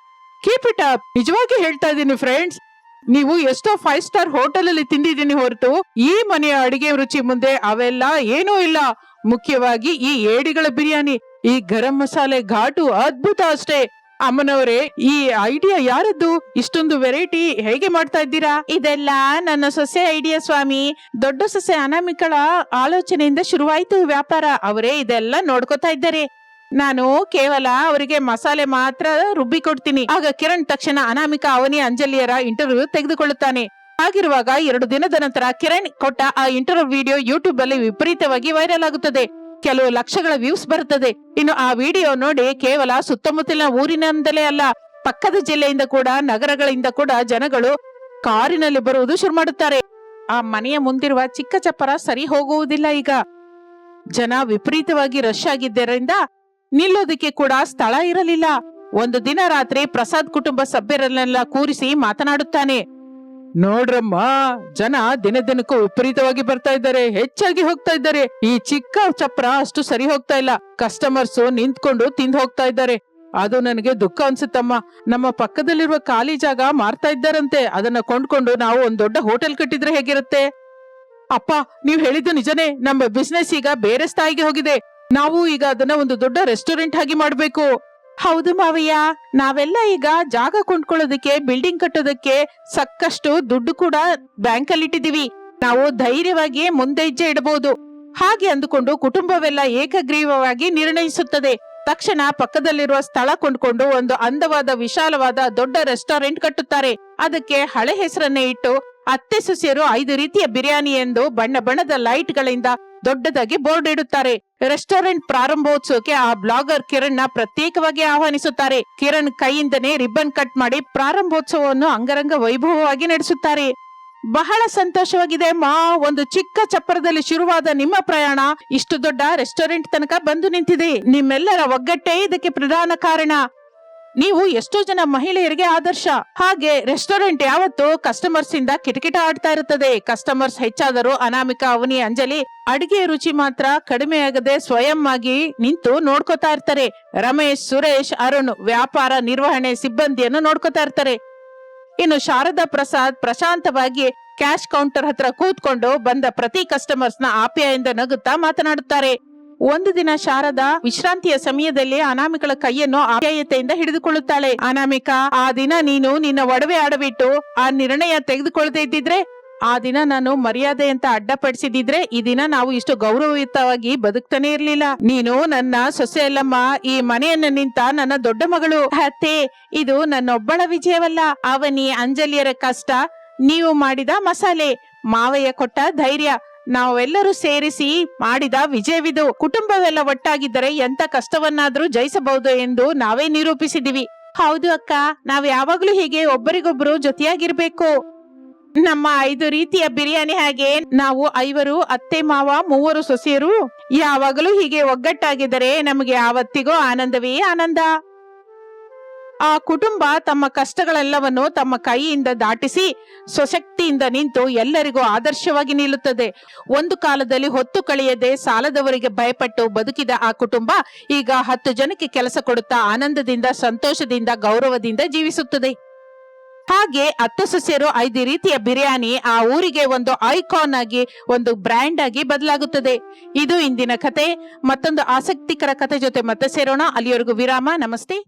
[SPEAKER 1] keep it up. ನಿಜವಾಗಿ ಹೇಳ್ತಾ ಇದ್ದೀನಿ ಫ್ರೆಂಡ್ಸ್, ನೀವು ಎಷ್ಟೋ 5 ಸ್ಟಾರ್ ಹೋಟೆಲ್ ಅಲ್ಲಿ ತಿಂದಿದ್ದೀನಿ ಹೊರತು ಈ ಮನೆಯ ಅಡಿಗೆ ರುಚಿ ಮುಂದೆ ಅವೆಲ್ಲ ಏನೂ ಇಲ್ಲ. ಮುಖ್ಯವಾಗಿ ಈ ಏಡಿಗಳ ಬಿರಿಯಾನಿ, ಈ ಗರಂ ಮಸಾಲೆ ಘಾಟು ಅದ್ಭುತ ಅಷ್ಟೇ. ಅಮ್ಮನವರೇ, ಈ ಐಡಿಯಾ ಯಾರದ್ದು? ಇಷ್ಟೊಂದು ವೆರೈಟಿ ಹೇಗೆ ಮಾಡ್ತಾ ಇದ್ದೀರಾ? ಇದೆಲ್ಲ ನನ್ನ ಸೊಸೆ ಐಡಿಯಾ ಸ್ವಾಮಿ. ದೊಡ್ಡ ಸೊಸೆ ಅನಾಮಿಕಳ ಆಲೋಚನೆಯಿಂದ ಶುರುವಾಯ್ತು ವ್ಯಾಪಾರ. ಅವರೇ ಇದೆಲ್ಲ ನೋಡ್ಕೋತಾ ಇದ್ದಾರೆ. ನಾನು ಕೇವಲ ಅವರಿಗೆ ಮಸಾಲೆ ಮಾತ್ರ ರುಬ್ಬಿ ಕೊಡ್ತೀನಿ. ಆಗ ಕಿರಣ್ ತಕ್ಷಣ ಅನಾಮಿಕಾ, ಅವನಿ, ಅಂಜಲಿಯರ ಇಂಟರ್ವ್ಯೂ ತೆಗೆದುಕೊಳ್ಳುತ್ತಾನೆ. ಹಾಗಿರುವಾಗ 2 ದಿನದ ನಂತರ ಕಿರಣ್ ಕೊಟ್ಟ ಆ ಇಂಟರ್ವ್ಯೂ ವಿಡಿಯೋ ಯೂಟ್ಯೂಬ್ ಅಲ್ಲಿ ವಿಪರೀತವಾಗಿ ವೈರಲ್ ಆಗುತ್ತದೆ. ಕೆಲವು ಲಕ್ಷಗಳ ವ್ಯೂಸ್ ಬರುತ್ತದೆ. ಇನ್ನು ಆ ವಿಡಿಯೋ ನೋಡಿ ಕೇವಲ ಸುತ್ತಮುತ್ತಲಿನ ಊರಿನಿಂದಲೇ ಅಲ್ಲ, ಪಕ್ಕದ ಜಿಲ್ಲೆಯಿಂದ ಕೂಡ, ನಗರಗಳಿಂದ ಕೂಡ ಜನಗಳು ಕಾರಿನಲ್ಲಿ ಬರುವುದು ಶುರು ಮಾಡುತ್ತಾರೆ. ಆ ಮನೆಯ ಮುಂದಿರುವ ಚಿಕ್ಕ ಚಪ್ಪರ ಸರಿ ಹೋಗುವುದಿಲ್ಲ. ಈಗ ಜನ ವಿಪರೀತವಾಗಿ ರಶ್ ಆಗಿದ್ದರಿಂದ ನಿಲ್ಲೋದಕ್ಕೆ ಕೂಡ ಸ್ಥಳ ಇರಲಿಲ್ಲ. ಒಂದು ದಿನ ರಾತ್ರಿ ಪ್ರಸಾದ್ ಕುಟುಂಬ ಸಭ್ಯರನ್ನೆಲ್ಲ ಕೂರಿಸಿ ಮಾತನಾಡುತ್ತಾನೆ. ನೋಡ್ರಮ್ಮ, ಜನ ದಿನ ದಿನಕ್ಕೂ ವಿಪರೀತವಾಗಿ ಬರ್ತಾ ಇದ್ದಾರೆ, ಹೆಚ್ಚಾಗಿ ಹೋಗ್ತಾ ಇದ್ದಾರೆ. ಈ ಚಿಕ್ಕ ಚಪ್ರ ಅಷ್ಟು ಸರಿ ಹೋಗ್ತಾ ಇಲ್ಲ. ಕಸ್ಟಮರ್ಸ್ ನಿಂತ್ಕೊಂಡು ತಿಂದು ಹೋಗ್ತಾ ಇದ್ದಾರೆ. ಅದು ನನಗೆ ದುಃಖ ಅನ್ಸುತ್ತಮ್ಮ. ನಮ್ಮ ಪಕ್ಕದಲ್ಲಿರುವ ಖಾಲಿ ಜಾಗ ಮಾರ್ತಾ ಇದ್ದಾರಂತೆ. ಅದನ್ನ ಕೊಂಡ್ಕೊಂಡು ನಾವು ಒಂದ್ ದೊಡ್ಡ ಹೋಟೆಲ್ ಕಟ್ಟಿದ್ರೆ ಹೇಗಿರುತ್ತೆ? ಅಪ್ಪ, ನೀವ್ ಹೇಳಿದ್ದು ನಿಜನೇ. ನಮ್ಮ ಬಿಸ್ನೆಸ್ ಈಗ ಬೇರೆ ಸ್ಥಾಯಿಗೆ ಹೋಗಿದೆ. ನಾವು ಈಗ ಅದನ್ನ ಒಂದು ದೊಡ್ಡ ರೆಸ್ಟೋರೆಂಟ್ ಆಗಿ ಮಾಡ್ಬೇಕು. ಹೌದು ಮಾವಯ್ಯ, ನಾವೆಲ್ಲ ಈಗ ಜಾಗ ಕೊಂಡ್ಕೊಳ್ಳೋದಕ್ಕೆ, ಬಿಲ್ಡಿಂಗ್ ಕಟ್ಟೋದಕ್ಕೆ ಸಾಕಷ್ಟು ದುಡ್ಡು ಕೂಡ ಬ್ಯಾಂಕ್ ಅಲ್ಲಿ ಇಟ್ಟಿದೀವಿ. ನಾವು ಧೈರ್ಯವಾಗಿ ಮುಂದೆ ಹೆಜ್ಜೆ ಇಡಬಹುದು. ಹಾಗೆ ಅಂದುಕೊಂಡು ಕುಟುಂಬವೆಲ್ಲ ಏಕಗ್ರೀವವಾಗಿ ನಿರ್ಣಯಿಸುತ್ತದೆ. ತಕ್ಷಣ ಪಕ್ಕದಲ್ಲಿರುವ ಸ್ಥಳ ಕೊಂಡ್ಕೊಂಡು ಒಂದು ಅಂದವಾದ, ವಿಶಾಲವಾದ ದೊಡ್ಡ ರೆಸ್ಟೋರೆಂಟ್ ಕಟ್ಟುತ್ತಾರೆ. ಅದಕ್ಕೆ ಹಳೆ ಹೆಸರನ್ನೇ ಇಟ್ಟು ಅತ್ತೆ ಸೊಸೆಯರು 5 ರೀತಿಯ ಬಿರಿಯಾನಿ ಎಂದು ಬಣ್ಣ ಬಣ್ಣದ ಲೈಟ್ ಗಳಿಂದ ದೊಡ್ಡದಾಗಿ ಬೋರ್ಡ್ ಇಡುತ್ತಾರೆ. ರೆಸ್ಟೋರೆಂಟ್ ಪ್ರಾರಂಭೋತ್ಸವಕ್ಕೆ ಆ ಬ್ಲಾಗರ್ ಕಿರಣ್ ನ ಪ್ರತ್ಯೇಕವಾಗಿ ಆಹ್ವಾನಿಸುತ್ತಾರೆ. ಕಿರಣ್ ಕೈಯಿಂದನೇ ರಿಬ್ಬನ್ ಕಟ್ ಮಾಡಿ ಪ್ರಾರಂಭೋತ್ಸವವನ್ನು ಅಂಗರಂಗ ವೈಭವವಾಗಿ ನಡೆಸುತ್ತಾರೆ. ಬಹಳ ಸಂತೋಷವಾಗಿದೆ ಮಾ. ಒಂದು ಚಿಕ್ಕ ಚಪ್ಪರದಲ್ಲಿ ಶುರುವಾದ ನಿಮ್ಮ ಪ್ರಯಾಣ ಇಷ್ಟು ದೊಡ್ಡ ರೆಸ್ಟೋರೆಂಟ್ ತನಕ ಬಂದು ನಿಂತಿದೆ. ನಿಮ್ಮೆಲ್ಲರ ಒಗ್ಗಟ್ಟೇ ಇದಕ್ಕೆ ಪ್ರಧಾನ ಕಾರಣ. ನೀವು ಎಷ್ಟೋ ಜನ ಮಹಿಳೆಯರಿಗೆ ಆದರ್ಶ. ಹಾಗೆ ರೆಸ್ಟೋರೆಂಟ್ ಯಾವತ್ತು ಕಸ್ಟಮರ್ಸ್ ಇಂದ ಕಿಟಕಿಟ ಆಡ್ತಾ ಇರುತ್ತದೆ. ಕಸ್ಟಮರ್ಸ್ ಹೆಚ್ಚಾದರೂ ಅನಾಮಿಕಾ, ಅವನಿ, ಅಂಜಲಿ ಅಡಿಗೆ ರುಚಿ ಮಾತ್ರ ಕಡಿಮೆ ಆಗದೆ ಸ್ವಯಂ ಆಗಿ ನಿಂತು ನೋಡ್ಕೋತಾ ಇರ್ತಾರೆ. ರಮೇಶ್, ಸುರೇಶ್, ಅರುಣ್ ವ್ಯಾಪಾರ ನಿರ್ವಹಣೆ ಸಿಬ್ಬಂದಿಯನ್ನು ನೋಡ್ಕೋತಾ ಇರ್ತಾರೆ. ಇನ್ನು ಶಾರದಾ ಪ್ರಸಾದ್ ಪ್ರಶಾಂತವಾಗಿ ಕ್ಯಾಶ್ ಕೌಂಟರ್ ಹತ್ರ ಕೂತ್ಕೊಂಡು ಬಂದ ಪ್ರತಿ ಕಸ್ಟಮರ್ಸ್ ನ ಆಪ್ಯಾಯಿಂದ ನಗುತ್ತಾ ಮಾತನಾಡುತ್ತಾರೆ. ಒಂದು ದಿನ ಶಾರದಾ ವಿಶ್ರಾಂತಿಯ ಸಮಯದಲ್ಲಿ ಅನಾಮಿಕಳ ಕೈಯನ್ನು ಆಪ್ಯಾಯತೆಯಿಂದ ಹಿಡಿದುಕೊಳ್ಳುತ್ತಾಳೆ. ಅನಾಮಿಕಾ, ಆ ದಿನ ನೀನು ನಿನ್ನ ಒಡವೆ ಆಡಬಿಟ್ಟು ಆ ನಿರ್ಣಯ ತೆಗೆದುಕೊಳ್ಳದೆ ಇದ್ದಿದ್ರೆ, ಆ ದಿನ ನಾನು ಮರ್ಯಾದೆ ಅಂತ ಅಡ್ಡಪಡಿಸಿದಿದ್ರೆ ಈ ದಿನ ನಾವು ಇಷ್ಟು ಗೌರವಯುತವಾಗಿ ಬದುಕ್ತಾನೆ ಇರ್ಲಿಲ್ಲ. ನೀನು ನನ್ನ ಸೊಸೆ ಅಲ್ಲಮ್ಮ, ಈ ಮನೆಯನ್ನ ನಿಂತ ನನ್ನ ದೊಡ್ಡ ಮಗಳು. ಅತ್ತೆ, ಇದು ನನ್ನೊಬ್ಬಳ ವಿಜಯವಲ್ಲ, ಅವನಿ, ಅಂಜಲಿಯರ ಕಷ್ಟ, ನೀವು ಮಾಡಿದ ಮಸಾಲೆ, ಮಾವಯ್ಯ ಕೊಟ್ಟ ಧೈರ್ಯ, ನಾವೆಲ್ಲರೂ ಸೇರಿಸಿ ಮಾಡಿದ ವಿಜಯವಿದು. ಕುಟುಂಬವೆಲ್ಲ ಒಟ್ಟಾಗಿದ್ದರೆ ಎಂತ ಕಷ್ಟವನ್ನಾದ್ರೂ ಜಯಿಸಬಹುದು ಎಂದು ನಾವೇ ನಿರೂಪಿಸಿದಿವಿ. ಹೌದು ಅಕ್ಕ, ನಾವ್ ಯಾವಾಗ್ಲೂ ಹೀಗೆ ಒಬ್ಬರಿಗೊಬ್ರು ಜೊತೆಯಾಗಿರ್ಬೇಕು. ನಮ್ಮ 5 ರೀತಿಯ ಬಿರಿಯಾನಿ ಹಾಗೆ ನಾವು 5 ಅತ್ತೆ ಮಾವ 3 ಸೊಸೆಯರು ಯಾವಾಗಲೂ ಹೀಗೆ ಒಗ್ಗಟ್ಟಾಗಿದ್ದರೆ ನಮಗೆ ಯಾವತ್ತಿಗೂ ಆನಂದವೇ ಆನಂದ. ಆ ಕುಟುಂಬ ತಮ್ಮ ಕಷ್ಟಗಳೆಲ್ಲವನ್ನು ತಮ್ಮ ಕೈಯಿಂದ ದಾಟಿಸಿ ಸ್ವಶಕ್ತಿಯಿಂದ ನಿಂತು ಎಲ್ಲರಿಗೂ ಆದರ್ಶವಾಗಿ ನಿಲ್ಲುತ್ತದೆ. ಒಂದು ಕಾಲದಲ್ಲಿ ಹೊತ್ತು ಕಳೆಯದೆ ಸಾಲದವರಿಗೆ ಭಯಪಟ್ಟು ಬದುಕಿದ ಆ ಕುಟುಂಬ ಈಗ 10 ಜನಕ್ಕೆ ಕೆಲಸ ಕೊಡುತ್ತಾ ಆನಂದದಿಂದ, ಸಂತೋಷದಿಂದ, ಗೌರವದಿಂದ ಜೀವಿಸುತ್ತದೆ. ಹಾಗೆ 10 ಸೊಸೆಯರು 5 ರೀತಿಯ ಬಿರಿಯಾನಿ ಆ ಊರಿಗೆ ಒಂದು ಐಕಾನ್ ಆಗಿ, ಒಂದು ಬ್ರ್ಯಾಂಡ್ ಆಗಿ ಬದಲಾಗುತ್ತದೆ. ಇದು ಇಂದಿನ ಕತೆ. ಮತ್ತೊಂದು ಆಸಕ್ತಿಕರ ಕತೆ ಜೊತೆ ಮತ್ತೆ ಸೇರೋಣ. ಅಲ್ಲಿಯವರೆಗೂ ವಿರಾಮ. ನಮಸ್ತೆ.